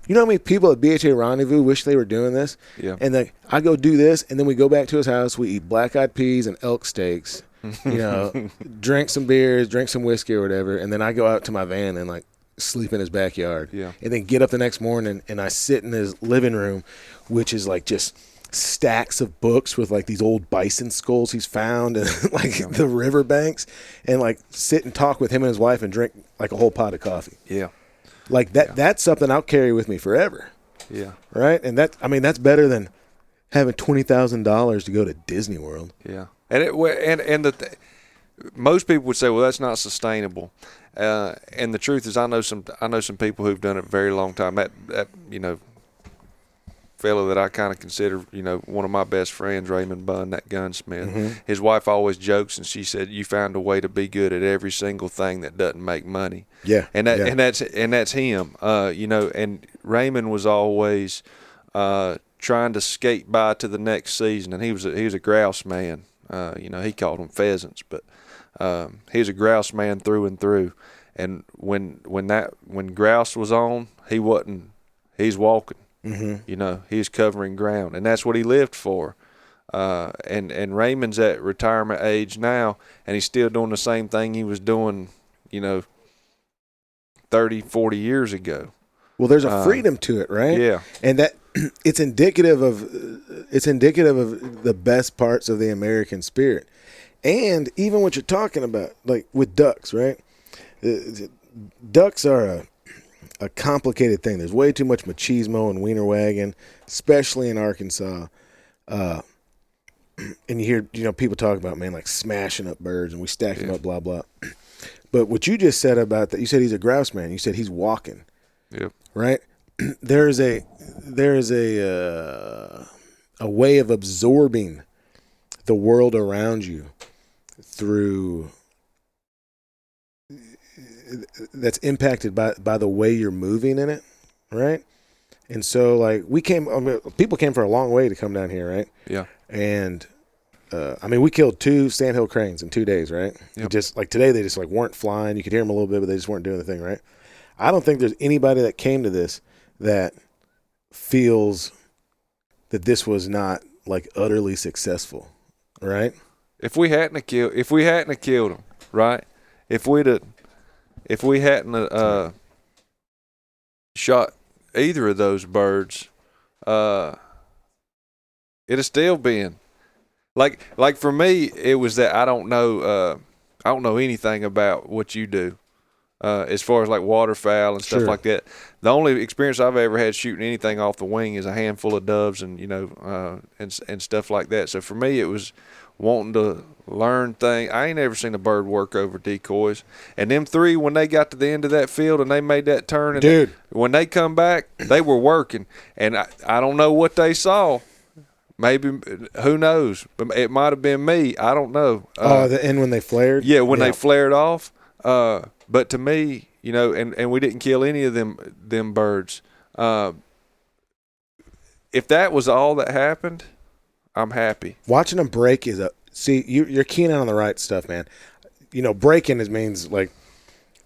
you know how many people at BHA Rendezvous wish they were doing this?
Yeah.
And then I go do this, and then we go back to his house. We eat black-eyed peas and elk steaks, you know, drink some beers, drink some whiskey or whatever, and then I go out to my van and, like, sleep in his backyard.
Yeah. And
then get up the next morning, and I sit in his living room, which is, like, just stacks of books with, like, these old bison skulls he's found and, like, the riverbanks, and, like, sit and talk with him and his wife and drink, like, a whole pot of coffee.
Yeah.
Like that's something I'll carry with me forever.
Yeah.
Right? And that's better than having $20,000 to go to Disney World.
Yeah. And most people would say, well, that's not sustainable. And the truth is, I know some people who've done it a very long time. That you know, fellow that I kind of consider, you know, one of my best friends, Raymond Bunn, that gunsmith. His wife always jokes, and she said, "You found a way to be good at every single thing that doesn't make money."
Yeah,
and that's him. You know, and Raymond was always trying to skate by to the next season, and he was a grouse man. You know, he called them pheasants, but he was a grouse man through and through. And when grouse was on, he's walking. You know, he's covering ground, and that's what he lived for. And Raymond's at retirement age now, and he's still doing the same thing he was doing, you know, 30, 40 years ago.
Well, there's a freedom to it, right?
Yeah.
And that it's indicative of the best parts of the American spirit. And even what you're talking about, like with ducks, right? ducks are a complicated thing. There's way too much machismo and wiener wagging, especially in Arkansas. And you hear, people talk about, man, like smashing up birds and we stack them up, blah, blah. But what you just said about that, you said he's a grouse man. You said he's walking.
Yep.
Right? There is a way of absorbing the world around you through that's impacted by the way you're moving in it, right? And so, like, people came for a long way to come down here, right?
Yeah.
And we killed 2 sandhill cranes in 2 days, right?
Yep.
Just like today, they just like weren't flying. You could hear them a little bit, but they just weren't doing the thing, right? I don't think there's anybody that came to this that feels that this was not like utterly successful, right?
If we hadn't have killed them, right? If we hadn't shot either of those birds, it'd have still been like for me, it was that I don't know anything about what you do. As far as like waterfowl and stuff
Sure.
like that, the only experience I've ever had shooting anything off the wing is a handful of doves and and stuff like that. So for me, it was wanting to learn things. I ain't ever seen a bird work over decoys. And them 3, when they got to the end of that field and they made that turn, and
Dude,
when they come back, they were working. And I don't know what they saw. Maybe, who knows? But it might have been me. I don't know.
the end when they flared?
Yeah, when they flared off. But to me, and we didn't kill any of them birds. If that was all that happened, I'm happy.
Watching them break is you're keying in on the right stuff, man. Breaking means like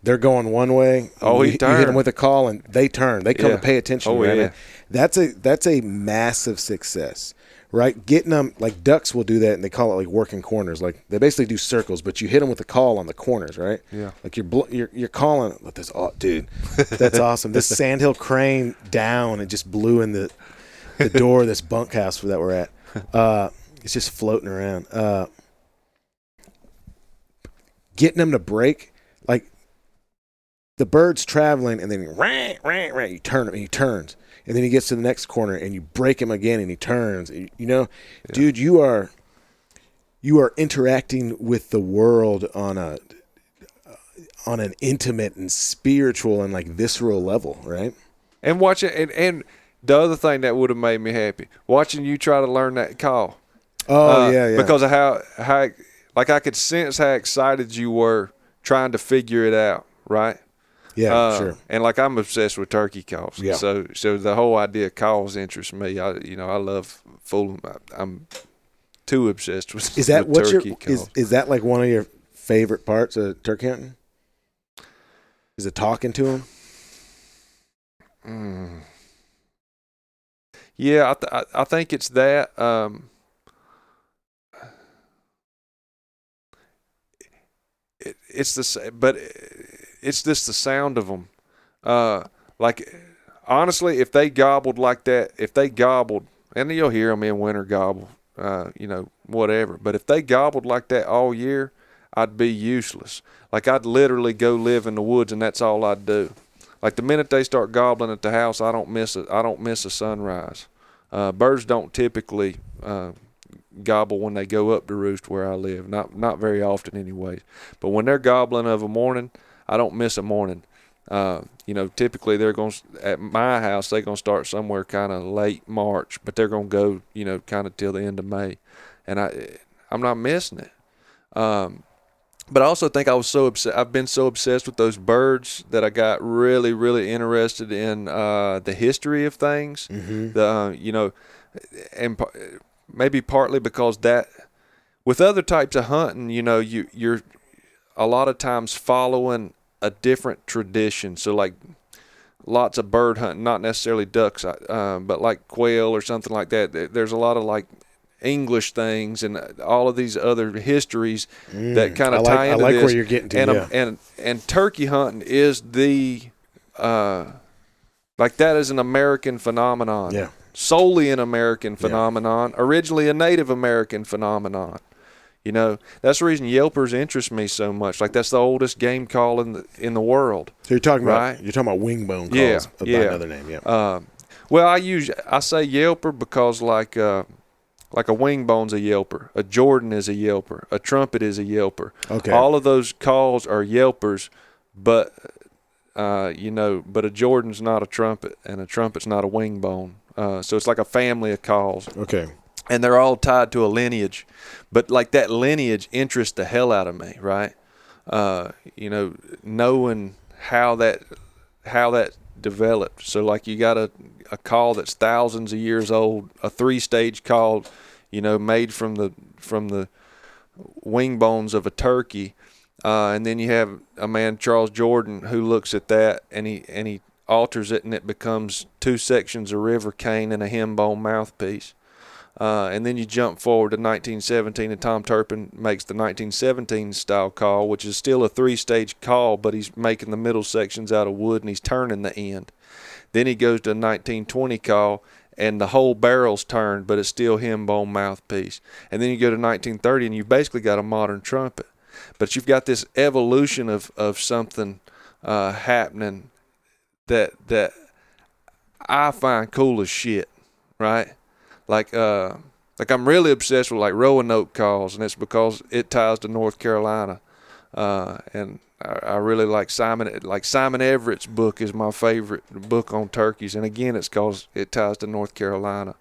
they're going one way.
Oh,
you hit them with a call and they turn. They come to pay attention.
Oh,
right?
yeah.
That's a massive success. Right, getting them like ducks will do that, and they call it like working corners. Like they basically do circles, but you hit them with a call on the corners, right?
Yeah.
Like you're calling. Look, this, dude, that's awesome. This sandhill crane down and just blew in the door of this bunkhouse that we're at. It's just floating around. Getting them to break, like the bird's traveling, and then you turn him, and he turns. And then he gets to the next corner, and you break him again, and he turns. Dude, you are interacting with the world on an intimate and spiritual and like visceral level, right?
And watching, and the other thing that would have made me happy, watching you try to learn that call.
Oh yeah.
Because of how like I could sense how excited you were trying to figure it out, right?
Yeah, sure.
And like I'm obsessed with turkey calls.
Yeah.
So the whole idea of calls interests me. I love fooling. I'm too obsessed with turkey calls.
Is that like one of your favorite parts of turkey hunting? Is it talking to them?
Yeah, I think it's that. It's just the sound of them. Like, honestly, if they gobbled like that, and you'll hear them in winter gobble, whatever. But if they gobbled like that all year, I'd be useless. Like, I'd literally go live in the woods, and that's all I'd do. Like, the minute they start gobbling at the house, I don't miss a sunrise. Birds don't typically gobble when they go up to roost where I live. Not very often anyways. But when they're gobbling of a morning, I don't miss a morning. Typically they're going to, at my house, they're going to start somewhere kind of late March, but they're going to go, kind of till the end of May. And I'm not missing it. But I also think I've been so obsessed with those birds that I got really, really interested in the history of things. Mm-hmm. And maybe partly because that, with other types of hunting, you're a lot of times following a different tradition. So like lots of bird hunting, not necessarily ducks, but like quail or something like that. There's a lot of like English things and all of these other histories that kind of tie into this. I like
where you're getting to.
And turkey hunting is the like that is an American phenomenon.
Yeah. Solely
Solely an American phenomenon. Originally a Native American phenomenon. You know, that's the reason Yelpers interest me so much. Like, that's the oldest game call in the world.
So you're talking
right?
about wingbone calls by another name, yeah.
Well, I say Yelper because like a wingbone's a Yelper, a Jordan is a Yelper, a trumpet is a Yelper.
Okay.
All of those calls are Yelpers, but but a Jordan's not a trumpet, and a trumpet's not a wingbone. So it's like a family of calls.
Okay.
And they're all tied to a lineage, but like that lineage interests the hell out of me, right? Knowing how that developed. So like you got a call that's thousands of years old, a 3-stage call, made from the wing bones of a turkey, and then you have a man, Charles Jordan, who looks at that and he alters it, and it becomes 2 sections of river cane and a hem bone mouthpiece. And then you jump forward to 1917, and Tom Turpin makes the 1917 style call, which is still a 3-stage call, but he's making the middle sections out of wood and he's turning the end. Then he goes to a 1920 call, and the whole barrel's turned, but it's still hem bone mouthpiece. And then you go to 1930, and you've basically got a modern trumpet. But you've got this evolution of something happening that I find cool as shit, right? Like I'm really obsessed with like Roanoke calls, and it's because it ties to North Carolina. And I really like Simon Everett's book is my favorite book on turkeys, and again it's because it ties to North Carolina.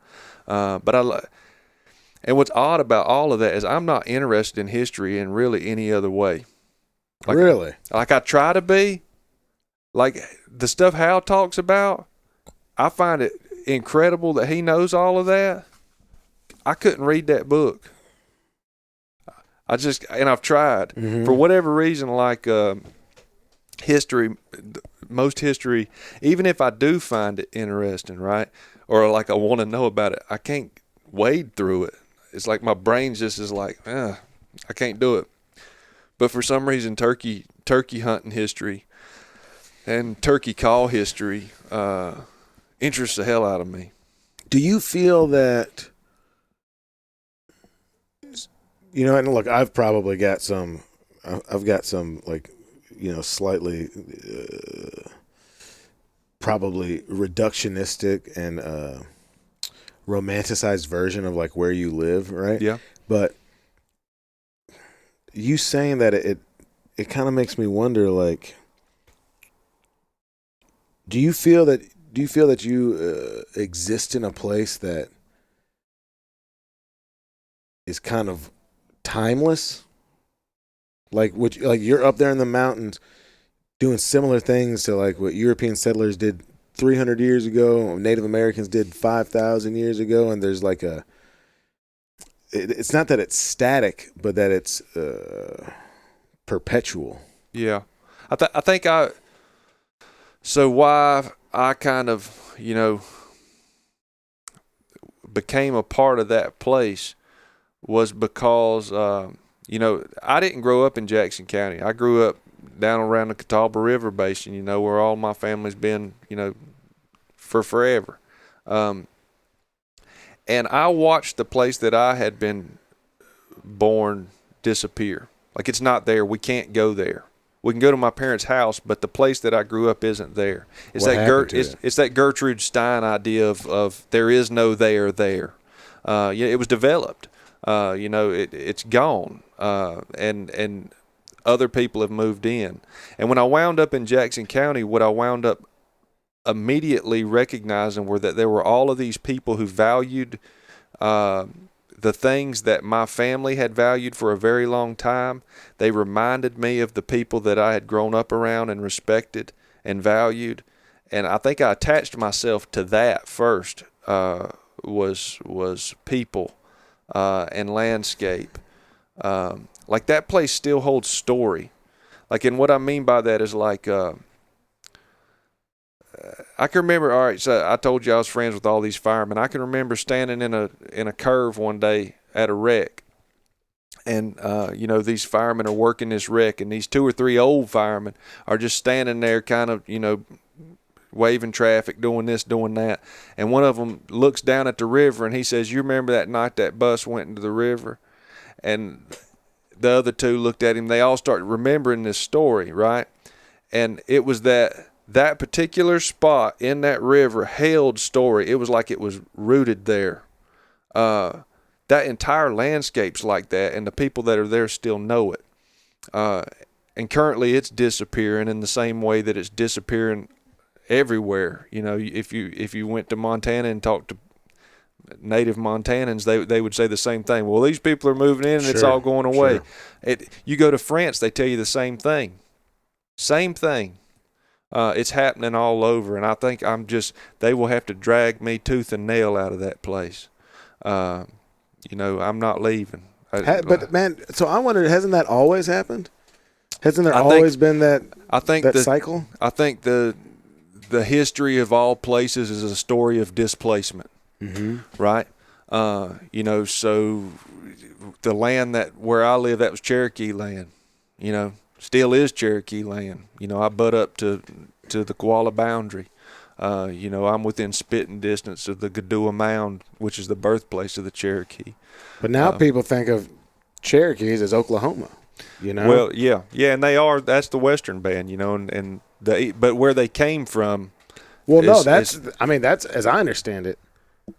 And what's odd about all of that is I'm not interested in history in really any other way.
Really?
Like I try to be. Like the stuff Hal talks about, I find it incredible that he knows all of that. I couldn't read that book. And I've tried.
Mm-hmm.
For whatever reason, like history, most history, even if I do find it interesting, right? Or like I want to know about it, I can't wade through it. It's like my brain just is like, I can't do it. But for some reason, turkey hunting history and turkey call history interests the hell out of me.
Do you feel that, and look, I've probably got some, like, slightly probably reducticed and romanticized version of like where you live, right?
Yeah.
But you saying that it kind of makes me wonder, like, do you feel that you exist in a place that is kind of timeless? Like you're up there in the mountains doing similar things to like what European settlers did 300 years ago, Native Americans did 5,000 years ago, and there's like it's not that it's static, but that it's perpetual.
Yeah. I think so why I kind of, became a part of that place was because, I didn't grow up in Jackson County. I grew up down around the Catawba River Basin, where all my family's been, for forever. And I watched the place that I had been born disappear. Like, it's not there. We can't go there. We can go to my parents' house, but the place that I grew up isn't there. It's that Gertrude Stein idea of there is no there. It was developed. It's gone. And other people have moved in. And when I wound up in Jackson County, what I wound up immediately recognizing were that there were all of these people who valued the things that my family had valued for a very long time. They reminded me of the people that I had grown up around and respected and valued. And I think I attached myself to that first, was people and landscape. Like that place still holds story. Like, and what I mean by that is like, I can remember, all right, so I told you I was friends with all these firemen. I can remember standing in a curve one day at a wreck. And, these firemen are working this wreck, and these 2 or 3 old firemen are just standing there kind of, waving traffic, doing this, doing that. And one of them looks down at the river, and he says, "You remember that night that bus went into the river?" And the other two looked at him. They all started remembering this story, right? And it was that particular spot in that river held story. It was like it was rooted there. That entire landscape's like that, and the people that are there still know it. And currently it's disappearing in the same way that it's disappearing everywhere. You know, if you went to Montana and talked to native Montanans, they would say the same thing. Well, these people are moving in and it's all going away.
Sure.
You go to France, they tell you the same thing. Same thing. It's happening all over, and I think they will have to drag me tooth and nail out of that place. You know, I'm not leaving.
But man, so I wonder, hasn't that always happened? Hasn't there always been that cycle?
I think the history of all places is a story of displacement, right? You know, so the land where I live, that was Cherokee land, you know, still is Cherokee land. You know, I butt up to the Koala boundary. You know, I'm within spitting distance of the Gadua Mound, which is the birthplace of the Cherokee.
But now people think of Cherokees as Oklahoma, you know?
Well, yeah, and that's the Western band, you know, but where they came from.
Well, that's as I understand it,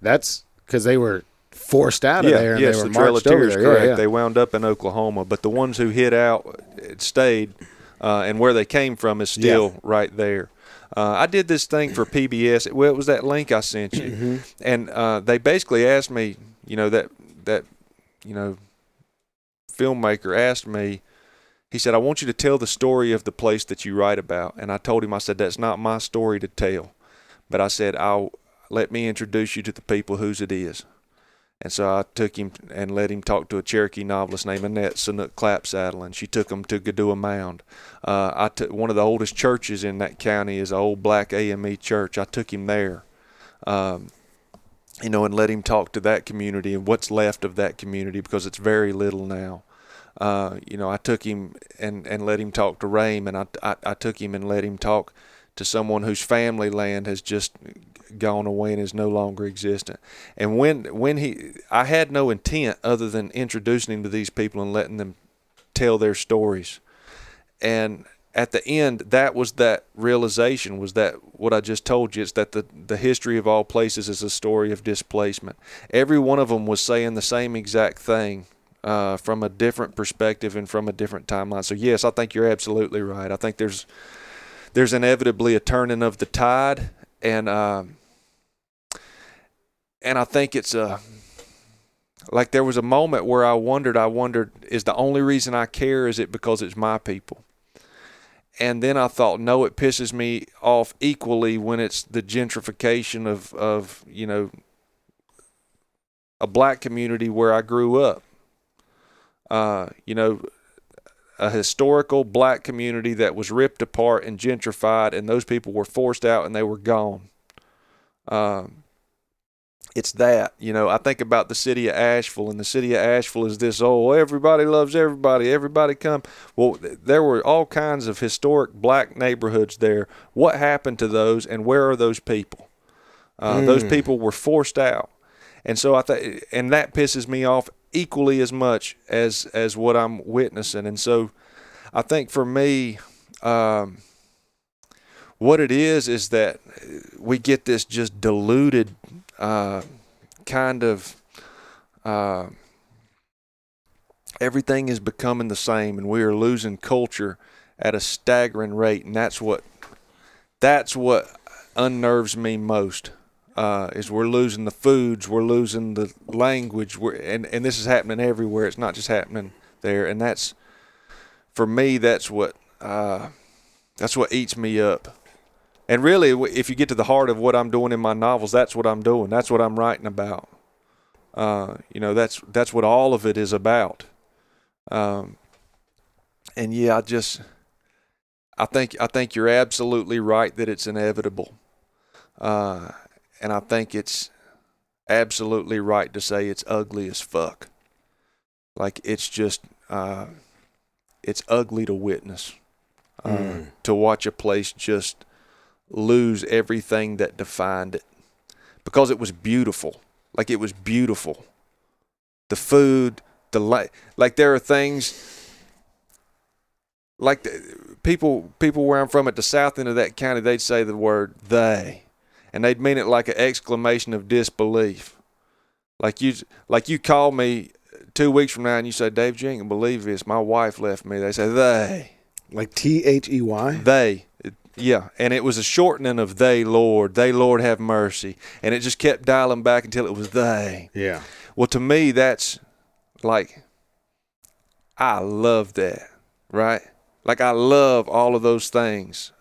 that's because they were forced out of there and they were marched over there.
Correct.
Yeah.
They wound up in Oklahoma, but the ones who hid out stayed, and where they came from is still right there. I did this thing for PBS. Well, it was that link I sent you, and they basically asked me, you know, that you know, filmmaker asked me. He said, "I want you to tell the story of the place that you write about." And I told him, I said, "That's not my story to tell," but I said, let me introduce you to the people whose it is. And so I took him and let him talk to a Cherokee novelist named Annette Sanuk Clapsaddle, and she took him to Gadua Mound. One of the oldest churches in that county is an old black AME church. I took him there, you know, and let him talk to that community and what's left of that community, because it's very little now. You know, I took him and let him talk to Rame, and I took him and let him talk to someone whose family land has just gone away and is no longer existent. And I had no intent other than introducing him to these people and letting them tell their stories. And at the end, that realization was that what I just told you, is that the history of all places is a story of displacement. Every one of them was saying the same exact thing, from a different perspective and from a different timeline. So yes, I think you're absolutely right. I think there's inevitably a turning of the tide, and I think it's like there was a moment where I wondered, is the only reason I care, is it because it's my people? And then I thought, no, it pisses me off equally when it's the gentrification of you know, a black community where I grew up. You know, a historical black community that was ripped apart and gentrified, and those people were forced out and they were gone. It's that, you know, I think about the city of Asheville, and the city of Asheville is this, everybody loves everybody come. Well, there were all kinds of historic black neighborhoods there. What happened to those, and where are those people? Those people were forced out. And so and that pisses me off equally as much as what I'm witnessing. And so I think for me, what it is that we get this just diluted kind of everything is becoming the same, and we are losing culture at a staggering rate, and that's what unnerves me most. Is we're losing the foods, we're losing the language, and this is happening everywhere. It's not just happening there, and that's, for me, that's what eats me up. And really, if you get to the heart of what I'm doing in my novels, that's what I'm doing. That's what I'm writing about. You know, that's what all of it is about. And yeah, I think you're absolutely right that it's inevitable. And I think it's absolutely right to say it's ugly as fuck. Like, it's just, it's ugly to witness. To watch a place just lose everything that defined it. Because it was beautiful. Like, it was beautiful. The food, like there are things like people where I'm from at the south end of that county, they'd say the word they, and they'd mean it like an exclamation of disbelief. Like you call me 2 weeks from now and you say, Dave, you ain't gonna believe this. My wife left me. They say they.
Like THEY?
They. Yeah. And it was a shortening of they, Lord. They, Lord, have mercy. And it just kept dialing back until it was they.
Yeah.
Well, to me, that's like, I love that, right? Like, I love all of those things.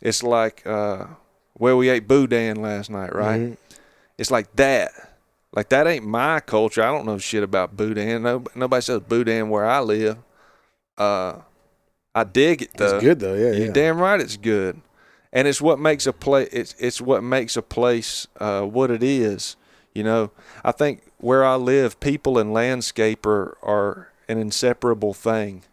It's like where we ate boudin last night, right? Mm-hmm. It's like that. Like, that ain't my culture. I don't know shit about boudin. Nobody says boudin where I live. I dig it, though.
It's good, though, yeah.
You're damn right it's good. And it's what makes a place it's what makes a place what it is. You know, I think where I live, people and landscape are an inseparable thing.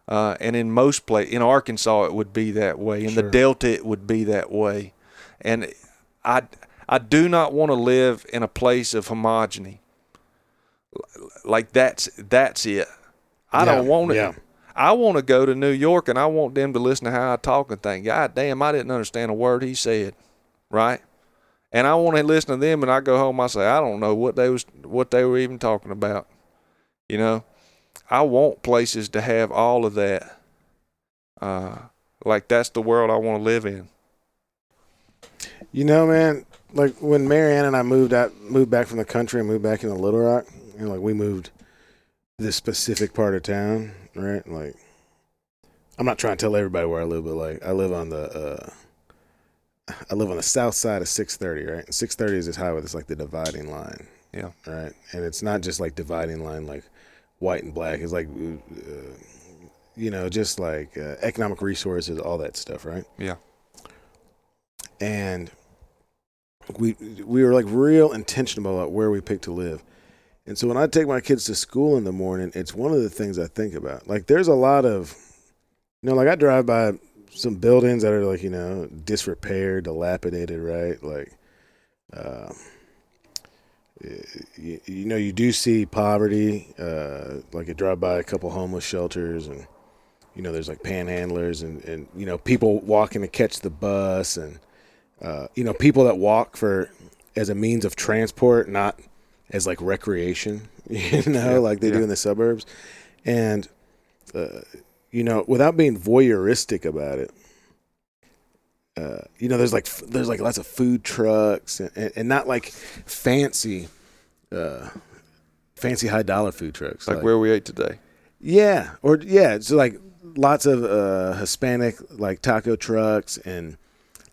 And in most places, in Arkansas, it would be that way. In the Delta, it would be that way. And I do not want to live in a place of homogeny. Like that's it. I don't want it.
Yeah.
I want to go to New York and I want them to listen to how I talk and think, God damn, I didn't understand a word he said, right? And I want to listen to them and I go home, I say, I don't know what they were even talking about. You know, I want places to have all of that. Like that's the world I want to live in.
You know, man, like when Marianne and I moved back from the country and moved back into Little Rock, and like we moved this specific part of town, right? Like, I'm not trying to tell everybody where I live, but like I live on the south side of 630, right? And 630 is this highway that's like the dividing line.
Yeah.
Right. And it's not just like dividing line like white and black. It's like, you know, just like economic resources, all that stuff, right?
Yeah.
And we were like real intentional about where we picked to live. And so when I take my kids to school in the morning, it's one of the things I think about. Like there's a lot of, you know, like I drive by some buildings that are like, you know, disrepaired, dilapidated, right? Like, you know, you do see poverty. Like I drive by a couple homeless shelters and, you know, there's like panhandlers and you know, people walking to catch the bus and, you know, people that walk as a means of transport, not as like recreation, you know, like they do in the suburbs. And, you know, without being voyeuristic about it, you know, there's like lots of food trucks and not like fancy high dollar food trucks.
Like where we ate today.
Yeah. It's like lots of Hispanic like taco trucks and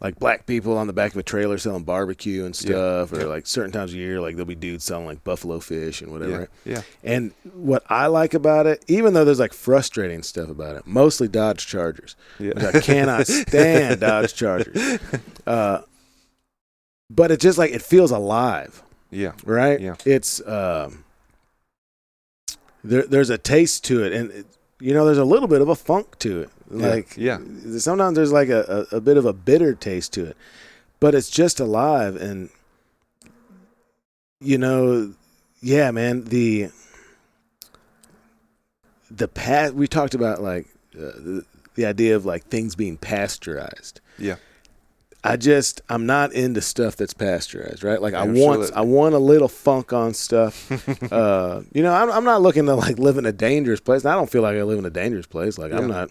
like black people on the back of a trailer selling barbecue and stuff, or like certain times of year, like there'll be dudes selling like buffalo fish and whatever. Right?
Yeah.
And what I like about it, even though there's like frustrating stuff about it, mostly Dodge Chargers, which I cannot stand Dodge Chargers. But it's just like, it feels alive.
Yeah.
Right?
Yeah.
It's, there's a taste to it. And, you know, there's a little bit of a funk to it. Like, sometimes there's like a bit of a bitter taste to it, but it's just alive. And, you know, yeah, man, the past, we talked about like the idea of like things being pasteurized.
Yeah.
I'm not into stuff that's pasteurized, right? Like I want a little funk on stuff. You know, I'm not looking to like live in a dangerous place. I don't feel like I live in a dangerous place. Like I'm not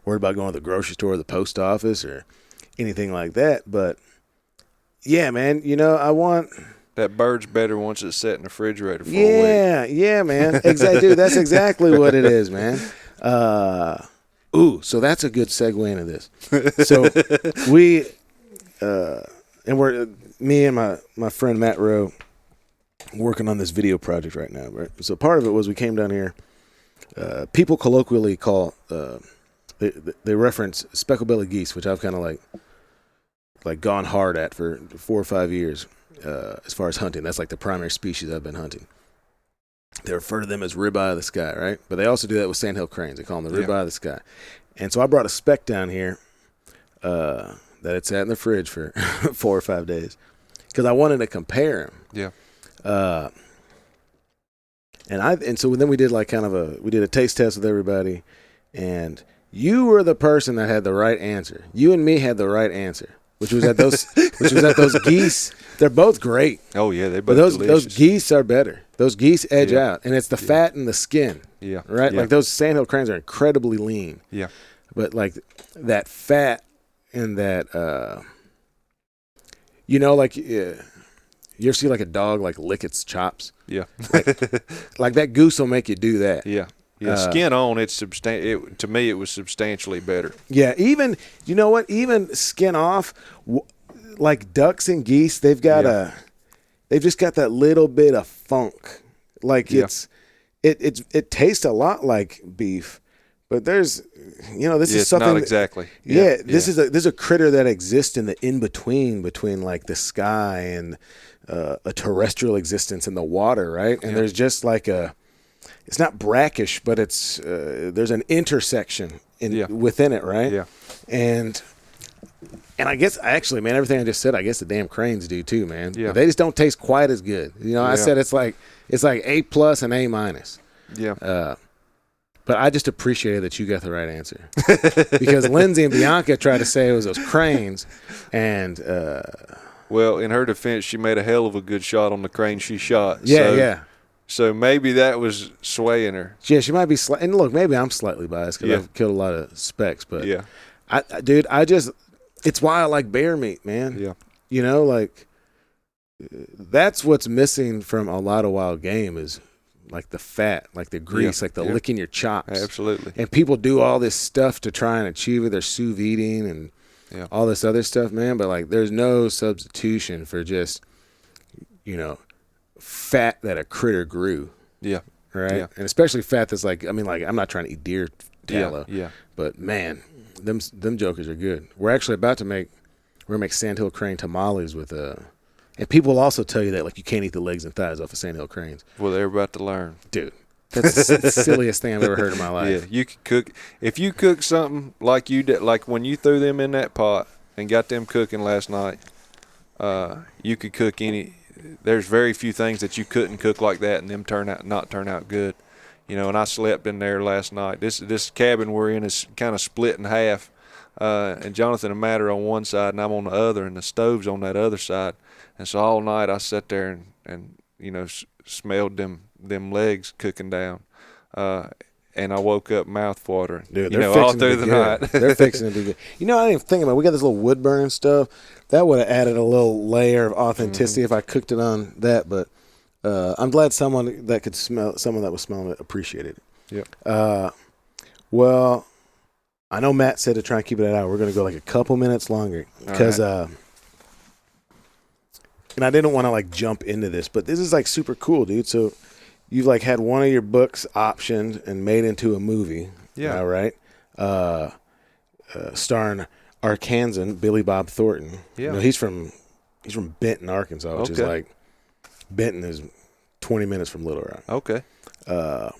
worried about going to the grocery store or the post office or anything like that. But yeah, man, you know, I want
that bird's better once it's set in the refrigerator for a week.
Yeah, man. Exactly, dude. That's exactly what it is, man. So that's a good segue into this. So me and my friend Matt Rowe working on this video project right now, right? So part of it was we came down here. People colloquially call they reference speckled-bellied geese, which I've kind of like gone hard at for 4 or 5 years as far as hunting. That's like the primary species I've been hunting. They refer to them as ribeye of the sky, right? But they also do that with sandhill cranes. They call them the ribeye of the sky. And so I brought a speck down here that had sat in the fridge for 4 or 5 days because I wanted to compare them.
Yeah.
And so then we did like we did a taste test with everybody, and you were the person that had the right answer. You and me had the right answer, which was at those geese. They're both great.
Oh yeah, they're
But
both delicious.
those geese are better. Those geese edge out, and it's the fat and the skin.
Yeah.
Right?
Yeah.
Like those sandhill cranes are incredibly lean.
Yeah.
But like that fat and that like you ever see like a dog like lick its chops?
Yeah.
Like that goose will make you do that.
Yeah. Yeah. Skin on, to me it was substantially better.
Yeah, even you know what? Even skin off, like ducks and geese, they've just got that little bit of funk. Like it tastes a lot like beef, but there's this is something
not exactly.
This is a critter that exists in the in between like the sky and a terrestrial existence in the water, right? And there's just like it's not brackish, but it's there's an intersection within it, right?
Yeah.
And I guess man, everything I just said, I guess the damn cranes do too, man.
Yeah.
But they just don't taste quite as good. I said it's like A+ and A-.
Yeah.
But I just appreciated that you got the right answer because Lindsay and Bianca tried to say it was those cranes, and
well, in her defense, she made a hell of a good shot on the crane she shot. So maybe that was swaying her.
Yeah, she might be. And look, maybe I'm slightly biased because I've killed a lot of specs, but it's why I like bear meat, man.
Yeah.
Like that's what's missing from a lot of wild game is like the fat, like the grease, like the licking your chops.
Absolutely.
And people do all this stuff to try and achieve it. They're sous videing and all this other stuff, man. But like, there's no substitution for just, fat that a critter grew.
Yeah.
Right.
Yeah.
And especially fat that's like, I'm not trying to eat deer tallow.
Yeah.
But man, them jokers are good. We're actually about to make sandhill crane tamales with and people will also tell you that like you can't eat the legs and thighs off of sandhill cranes.
Well, they're about to learn.
Dude, that's the silliest thing I've ever heard in my life.
Yeah, you could cook. If you cook something like you did, like when you threw them in that pot and got them cooking last night, you could cook any. There's very few things that you couldn't cook like that and them not turn out good. And I slept in there last night. This cabin we're in is kind of split in half, and Jonathan and Matt are on one side and I'm on the other, and the stove's on that other side. And so all night I sat there and smelled them legs cooking down, and I woke up mouth watering.
Dude,
all through the night.
They're fixing to be good. I didn't even think about it. We got this little wood burn stuff that would have added a little layer of authenticity if I cooked it on that. But I'm glad someone that was smelling it appreciated it.
Yep.
Well, I know Matt said to try and keep it at an hour. We're going to go like a couple minutes longer because. And I didn't want to like jump into this, but this is like super cool, dude. So you've like had one of your books optioned and made into a movie.
Yeah.
All right. Starring Arkansan Billy Bob Thornton.
Yeah.
He's from Benton, Arkansas, which is like Benton is 20 minutes from Little Rock.
Okay.
And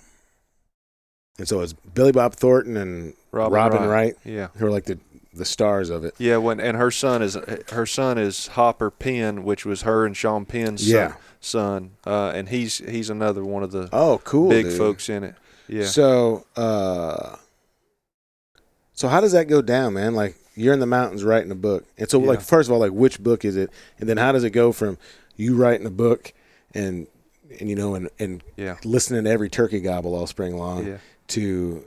so it's Billy Bob Thornton and Robin Wright.
Yeah.
Who are like the stars of it.
Yeah, and her son is Hopper Penn, which was her and Sean Penn's son. And he's another one of the big folks in it. Yeah.
So how does that go down, man? Like you're in the mountains writing a book. And so like first of all, like which book is it? And then how does it go from you writing a book and listening to every turkey gobble all spring long to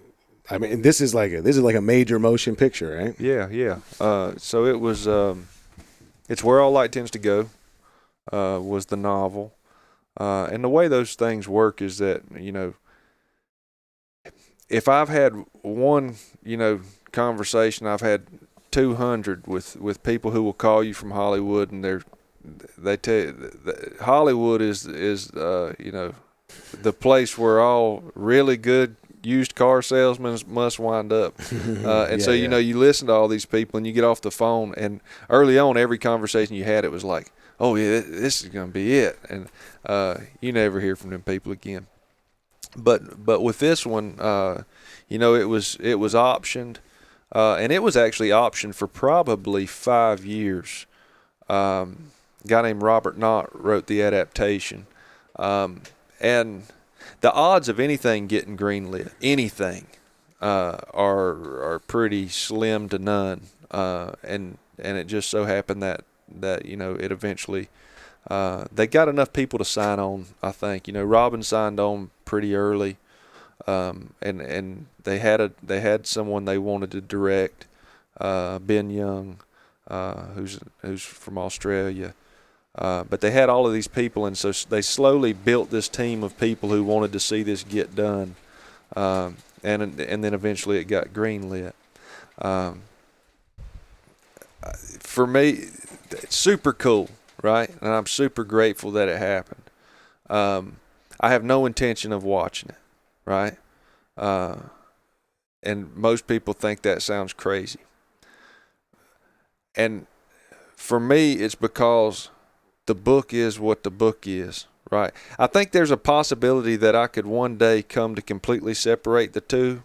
this is like a major motion picture, right?
Yeah. So it was, it's Where All Light Tends to Go, was the novel. And the way those things work is that, if I've had one, conversation, I've had 200 with people who will call you from Hollywood, and they tell you that Hollywood is the place where all really good used car salesmen must wind up. You listen to all these people and you get off the phone, and early on every conversation you had, it was like, oh yeah, this is going to be it. And you never hear from them people again. But with this one, it was optioned, and it was actually optioned for probably 5 years. A guy named Robert Knott wrote the adaptation. And the odds of anything getting greenlit, anything, are pretty slim to none. And it just so happened that it eventually they got enough people to sign on. I think Robin signed on pretty early, and they had someone they wanted to direct, Ben Young, who's from Australia. But they had all of these people, and so they slowly built this team of people who wanted to see this get done, and then eventually it got greenlit. For me, it's super cool, right? And I'm super grateful that it happened. I have no intention of watching it, right? And most people think that sounds crazy. And for me, it's because the book is what the book is, right? I think there's a possibility that I could one day come to completely separate the two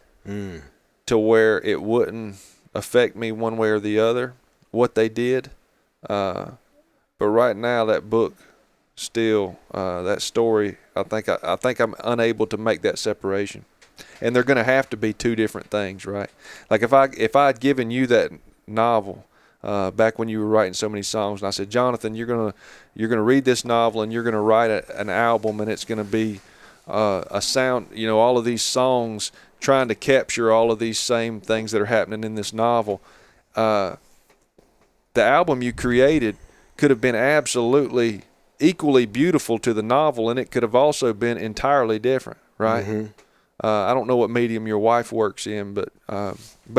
to where it wouldn't affect me one way or the other, what they did. But right now, that book still, that story, I think I'm unable to make that separation. And they're going to have to be two different things, right? Like if I had given you that novel back when you were writing so many songs, and I said, Jonathan, you're gonna read this novel and you're gonna write an album, and it's gonna be a sound, all of these songs trying to capture all of these same things that are happening in this novel. The album you created could have been absolutely equally beautiful to the novel, and it could have also been entirely different, right? Mm-hmm. I don't know what medium your wife works in, but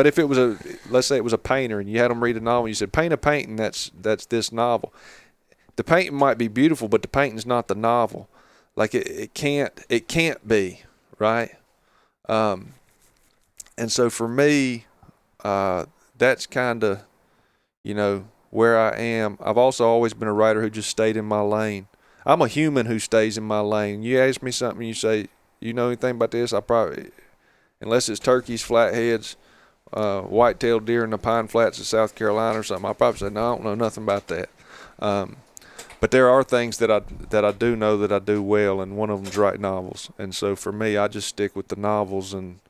if it was let's say it was a painter, and you had them read a novel, and you said, paint a painting that's this novel. The painting might be beautiful, but the painting's not the novel. Like it can't be, right? And so for me, that's kind of, where I am. I've also always been a writer who just stayed in my lane. I'm a human who stays in my lane. You ask me something, you say, you know anything about this? I probably, unless it's turkeys, flatheads, white-tailed deer in the pine flats of South Carolina or something, I'll probably say, no, I don't know nothing about that. But there are things that I do know that I do well, and one of them's write novels. And so for me, I just stick with the novels, and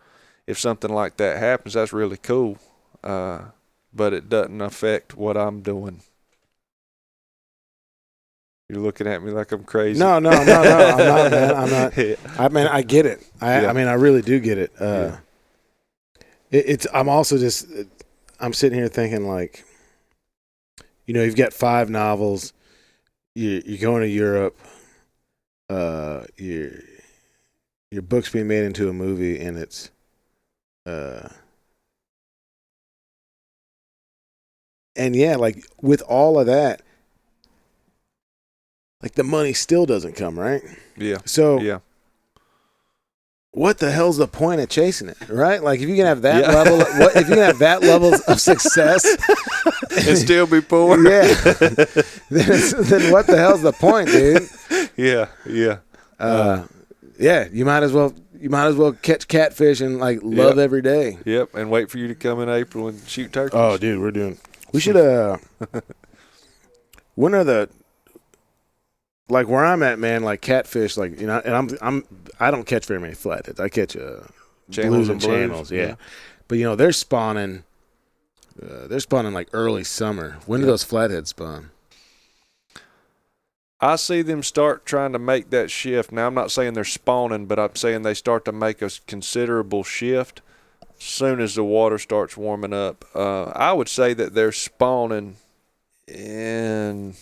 if something like that happens, that's really cool. But it doesn't affect what I'm doing. You're looking at me like I'm crazy.
No, I'm not, man. I'm not. I mean, I get it. I mean, I really do get it. I'm also just, I'm sitting here thinking like, you've got 5 novels. You're going to Europe. Your book's being made into a movie, and it's, and yeah, like with all of that, like the money still doesn't come, right?
Yeah.
So
yeah.
What the hell's the point of chasing it, right? Like if you can have that level, if you can have that level of success
and still be poor,
then what the hell's the point, dude?
Yeah.
You might as well catch catfish and like love every day.
Yep, and wait for you to come in April and shoot turkeys.
Oh, dude, we should when are the, like where I'm at, man, like catfish, like and I don't catch very many flatheads. I catch blues and channels, yeah. But they're spawning. They're spawning like early summer. When do those flatheads spawn?
I see them start trying to make that shift. Now I'm not saying they're spawning, but I'm saying they start to make a considerable shift as soon as the water starts warming up. I would say that they're spawning in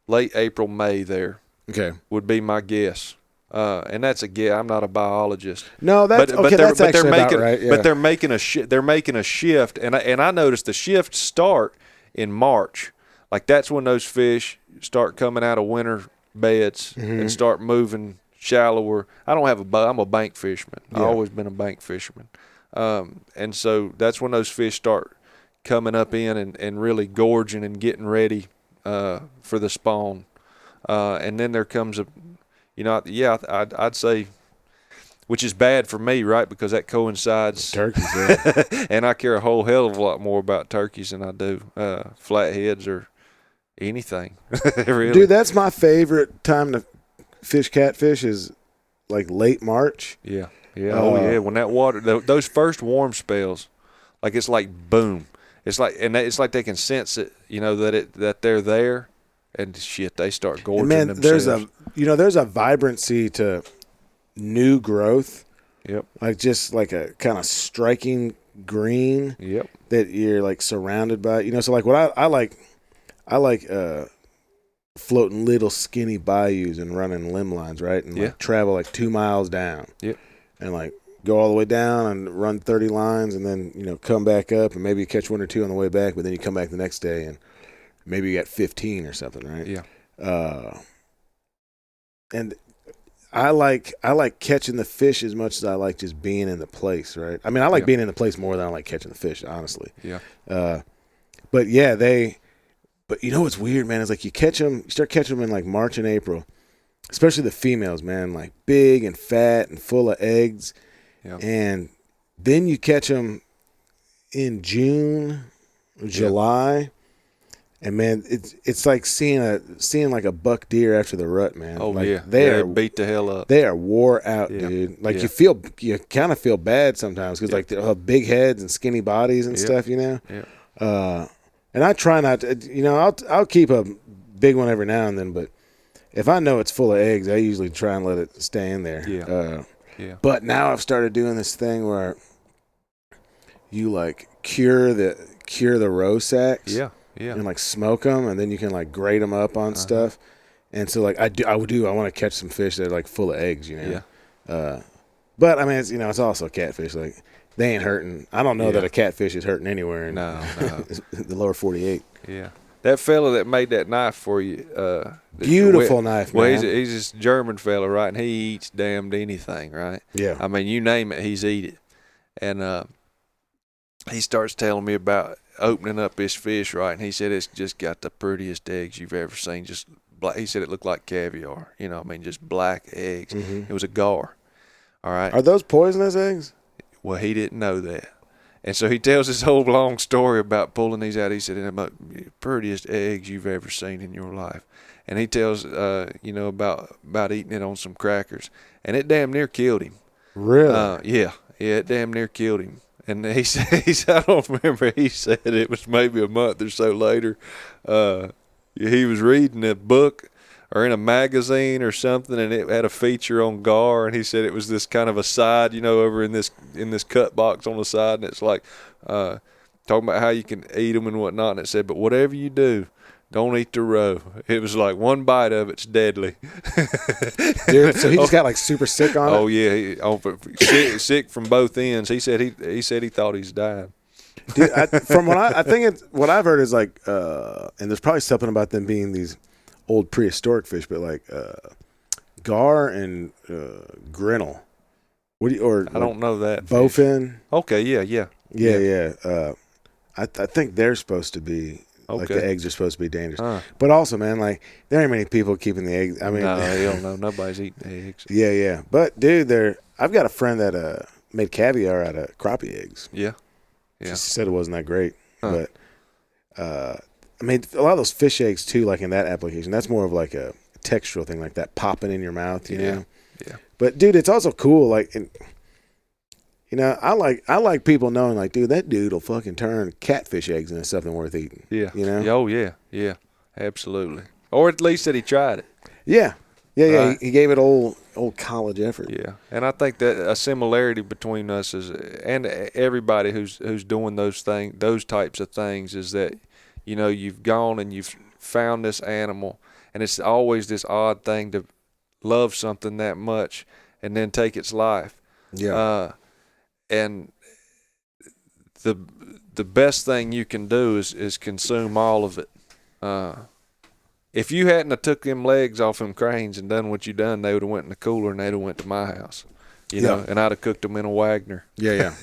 late April, May there. Okay. Would be my guess. And that's a guess. I'm not a biologist.
No, that's okay. That's actually about right. Yeah.
But they're making a shift, and I noticed the shifts start in March. Like that's when those fish start coming out of winter beds and start moving shallower. I don't have I'm a bank fisherman. Yeah. I've always been a bank fisherman, and so that's when those fish start coming up in and really gorging and getting ready for the spawn, and then there comes I'd say, which is bad for me, right? Because that coincides
turkeys, yeah.
And I care a whole hell of a lot more about turkeys than I do flatheads or anything. Really.
Dude, that's my favorite time to fish catfish is like late March.
Yeah. Yeah. When that water, those first warm spells, like it's like boom. It's like they can sense it, that they're there, and shit, they start gorging themselves.
There's a vibrancy to new growth.
Yep.
Like just like a kind of striking green.
Yep.
That you're like surrounded by. So like what I like floating little skinny bayous and running limb lines, right? And like travel like 2 miles down.
Yep.
And like go all the way down and run 30 lines and then, come back up and maybe you catch 1 or 2 on the way back, but then you come back the next day and maybe you got 15 or something, right?
Yeah.
And I like catching the fish as much as I like just being in the place, right? I mean, I like being in the place more than I like catching the fish, honestly.
Yeah.
But you know what's weird, man, is like you start catching them in like March and April, especially the females, man, like big and fat and full of eggs.
Yeah.
And then you catch them in June, July. And man, it's like seeing like a buck deer after the rut, man.
Oh
like,
yeah,
they
beat the hell up.
They are wore out, dude. Like you kind of feel bad sometimes because like they have big heads and skinny bodies and stuff,
Yeah.
And I try not to, I'll keep a big one every now and then, but if I know it's full of eggs, I usually try and let it stay in there.
Yeah.
But now I've started doing this thing where you like cure the roe sacks.
Yeah.
And like smoke them, and then you can like grate them up on stuff. And so like I want to catch some fish that are like full of eggs,
Yeah.
But I mean, it's also catfish. Like they ain't hurting. I don't know that a catfish is hurting anywhere in
No.
the lower 48.
Yeah. That fella that made that knife for you,
beautiful knife, man.
Well, he's this German fella, right? And he eats damned anything, right?
Yeah.
I mean, you name it, he's eat it. And he starts telling me about opening up his fish, right? And he said it's just got the prettiest eggs you've ever seen. Just black. He said it looked like caviar. Just black eggs.
Mm-hmm.
It was a gar. All right.
Are those poisonous eggs?
Well, he didn't know that. And so he tells this whole long story about pulling these out. He said, the prettiest eggs you've ever seen in your life. And he tells, about eating it on some crackers. And it damn near killed him.
Really?
Yeah, it damn near killed him. And he said, I don't remember, he said it was maybe a month or so later. He was reading a book or in a magazine or something, and it had a feature on gar, and he said it was this kind of a side, over in this cut box on the side, and it's like talking about how you can eat them and whatnot, and it said, but whatever you do, don't eat the roe. It was like one bite of it's deadly.
Dude, so he just got like super sick on it?
Oh yeah, sick from both ends. He said he thought he's died.
Dude, what I've heard is like, and there's probably something about them being these old prehistoric fish, but like gar and grinnell. I
don't know that.
Bowfin.
Fish. Okay, yeah.
I think they're supposed to be.
Okay.
Like the eggs are supposed to be dangerous. But also, man, like there ain't many people keeping the eggs. I mean,
no, hell no, nobody's eating eggs.
Yeah. But dude, I've got a friend that made caviar out of crappie eggs.
Yeah.
She said it wasn't that great, but I mean, a lot of those fish eggs too. Like in that application, that's more of like a textural thing, like that popping in your mouth. You know.
Yeah.
But dude, it's also cool. Like, I like people knowing, like, dude, that dude will fucking turn catfish eggs into something worth eating.
Yeah.
You know?
Oh, yeah. Absolutely. Or at least that he tried it.
Yeah.
Right.
He gave it old college effort.
Yeah. And I think that a similarity between us and everybody who's doing those types of things is that, you've gone and you've found this animal, and it's always this odd thing to love something that much and then take its life.
Yeah.
And the best thing you can do is consume all of it. If you hadn't have took them legs off them cranes and done what you done, they would have went in the cooler and they'd have went to my house, know, and I'd have cooked them in a Wagner.
Yeah.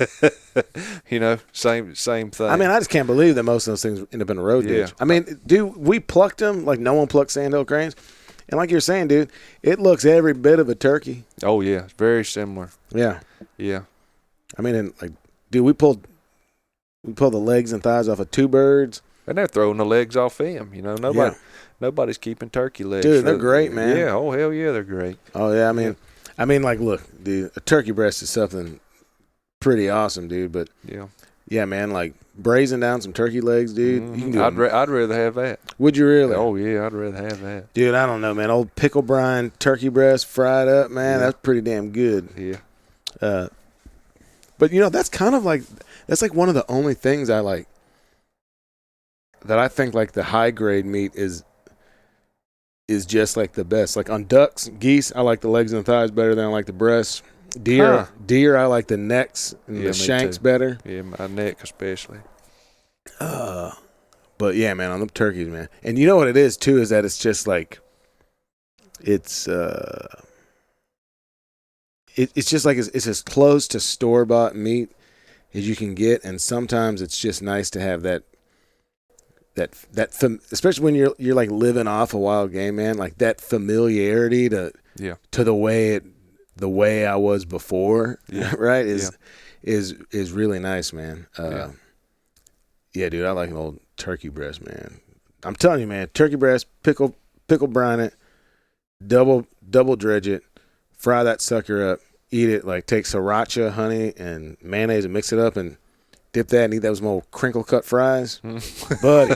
Same thing.
I mean, I just can't believe that most of those things end up in a road ditch. I mean, dude, we plucked them like no one plucked sandhill cranes. And like you're saying, dude, it looks every bit of a turkey.
Oh, yeah. It's very similar.
Yeah.
Yeah.
I mean, dude, we pulled the legs and thighs off of 2 birds.
And they're throwing the legs off him. Nobody's keeping turkey legs.
Dude, they're great, man.
Yeah. Oh, hell yeah, they're great.
Oh, yeah. I mean, I mean, like, look, dude, a turkey breast is something pretty awesome, dude. But yeah, man, like braising down some turkey legs, dude. You can do
I'd rather have that.
Would you really?
Oh yeah, I'd rather have that.
Dude, I don't know, man. Old pickle brine turkey breast fried up, man. That's pretty damn good.
Yeah.
But you know, that's kind of like one of the only things I like. That I think like the high grade meat is just like the best. Like on ducks, geese, I like the legs and the thighs better than I like the breasts. Deer, I like the necks and the shanks better.
Yeah, my neck especially.
But yeah, man, on the turkeys, man. And you know what it is too is that it's just like it's just like it's as close to store bought meat as you can get, and sometimes it's just nice to have that especially when you're like living off a wild game, man, like that familiarity to the way I was before, right? Is really nice, man. Yeah, dude, I like an old turkey breast, man. I'm telling you, man, turkey breast, pickle brine it, double dredge it, fry that sucker up, eat it, like take sriracha, honey, and mayonnaise and mix it up and dip that and eat those more crinkle cut fries. Buddy.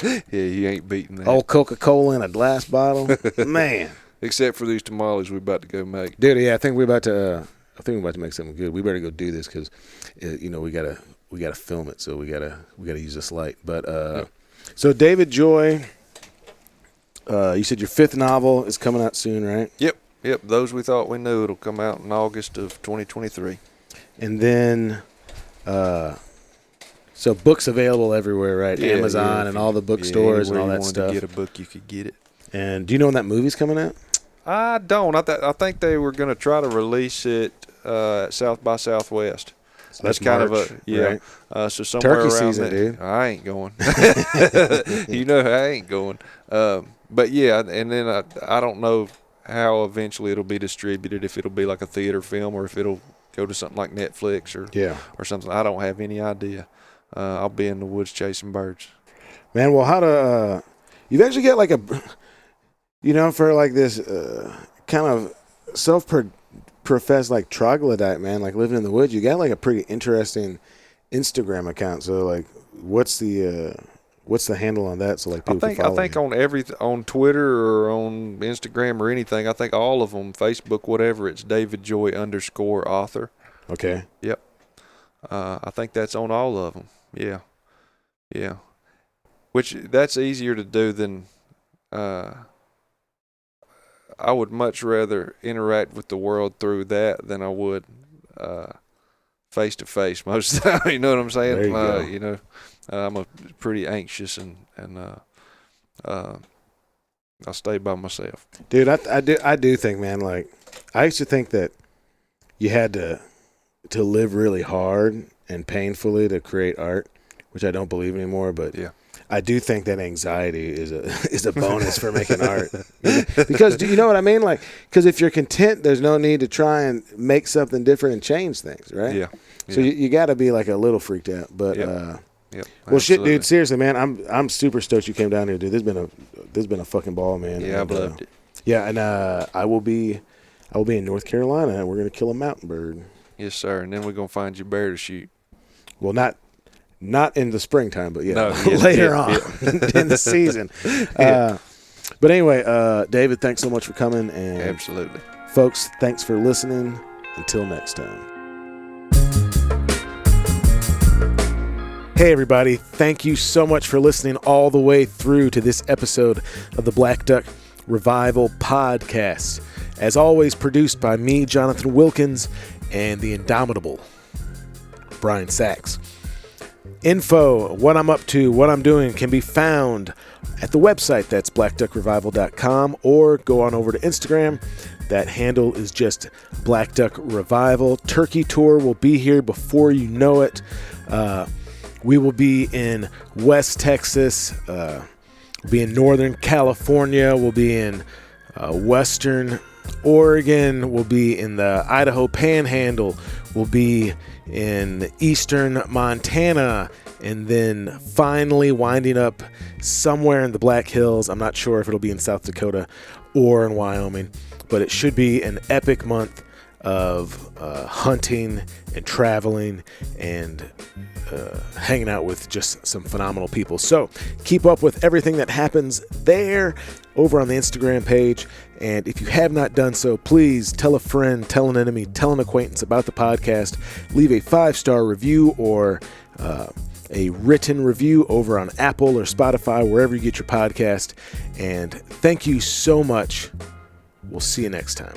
Yeah, you ain't beating that.
Old Coca-Cola in a glass bottle. Man.
Except for these tamales we're about to go make.
Dude, yeah, I think we're about to make something good. We better go do this because, you know, we gotta film it, so we gotta use this light. But so David Joy, you said your 5th novel is coming out soon, right?
Yep. Those we thought we knew. It'll come out in August of 2023.
And then, so books available everywhere, right?
Yeah,
Amazon and all the bookstores and all that stuff.
To get a book, you could get it.
And do you know when that movie's coming out?
I don't. I think they were going to try to release it at South by Southwest.
So that's kind
March,
of a right?
So somewhere
turkey
around
season, dude.
I ain't going. You know I ain't going. But yeah, and then I don't know how eventually it'll be distributed. If it'll be like a theater film or if it'll go to something like Netflix or something. I don't have any idea. I'll be in the woods chasing birds.
Man, well, how to you've actually got like a, you know, for like this kind of self-professed like troglodyte, man, like living in the woods, you got like a pretty interesting Instagram account. So like, what's the handle on that? So like people can follow
I think on Twitter or on Instagram or anything, I think all of them, Facebook, whatever, it's DavidJoy_author.
Okay.
Yep. I think that's on all of them. Yeah. Which that's easier to do than I would much rather interact with the world through that than I would face to face most of the time. You know what I'm saying?
There you go.
You know, I'm a pretty anxious and I stay by myself.
Dude, I do think, man, like I used to think that you had to live really hard and painfully to create art, which I don't believe anymore, but
yeah.
I do think that anxiety is a bonus for making art. Because do you know what I mean? Like, because if you're content, there's no need to try and make something different and change things, right?
Yeah.
So you got to be like a little freaked out. But
Yep.
Well, shit, dude. Seriously, man, I'm super stoked you came down here, dude. This has been a fucking ball, man.
Yeah, I've loved it.
Yeah, and I will be in North Carolina, and we're gonna kill a mountain bird.
Yes, sir. And then we're gonna find you a bear to shoot.
Well, not in the springtime, but later on in the season. But anyway, David, thanks so much for coming. And
absolutely,
folks, thanks for listening. Until next time. Hey, everybody. Thank you so much for listening all the way through to this episode of the Black Duck Revival Podcast. As always, produced by me, Jonathan Wilkins, and the indomitable Brian Sachs. Info, what I'm up to, what I'm doing can be found at the website. That's blackduckrevival.com, or go on over to Instagram. That handle is just Black Duck Revival. Turkey Tour will be here before you know it. We will be in West Texas. We'll be in Northern California. We'll be in Western Oregon. We'll be in the Idaho Panhandle. We'll be in Eastern Montana. And then finally winding up somewhere in the Black Hills. I'm not sure if it'll be in South Dakota or in Wyoming. but it should be an epic month of hunting and traveling and hanging out with just some phenomenal people. So keep up with everything that happens there over on the Instagram page. And if you have not done so, please tell a friend, tell an enemy, tell an acquaintance about the podcast. Leave a 5-star review or a written review over on Apple or Spotify, wherever you get your podcast. And thank you so much. We'll see you next time.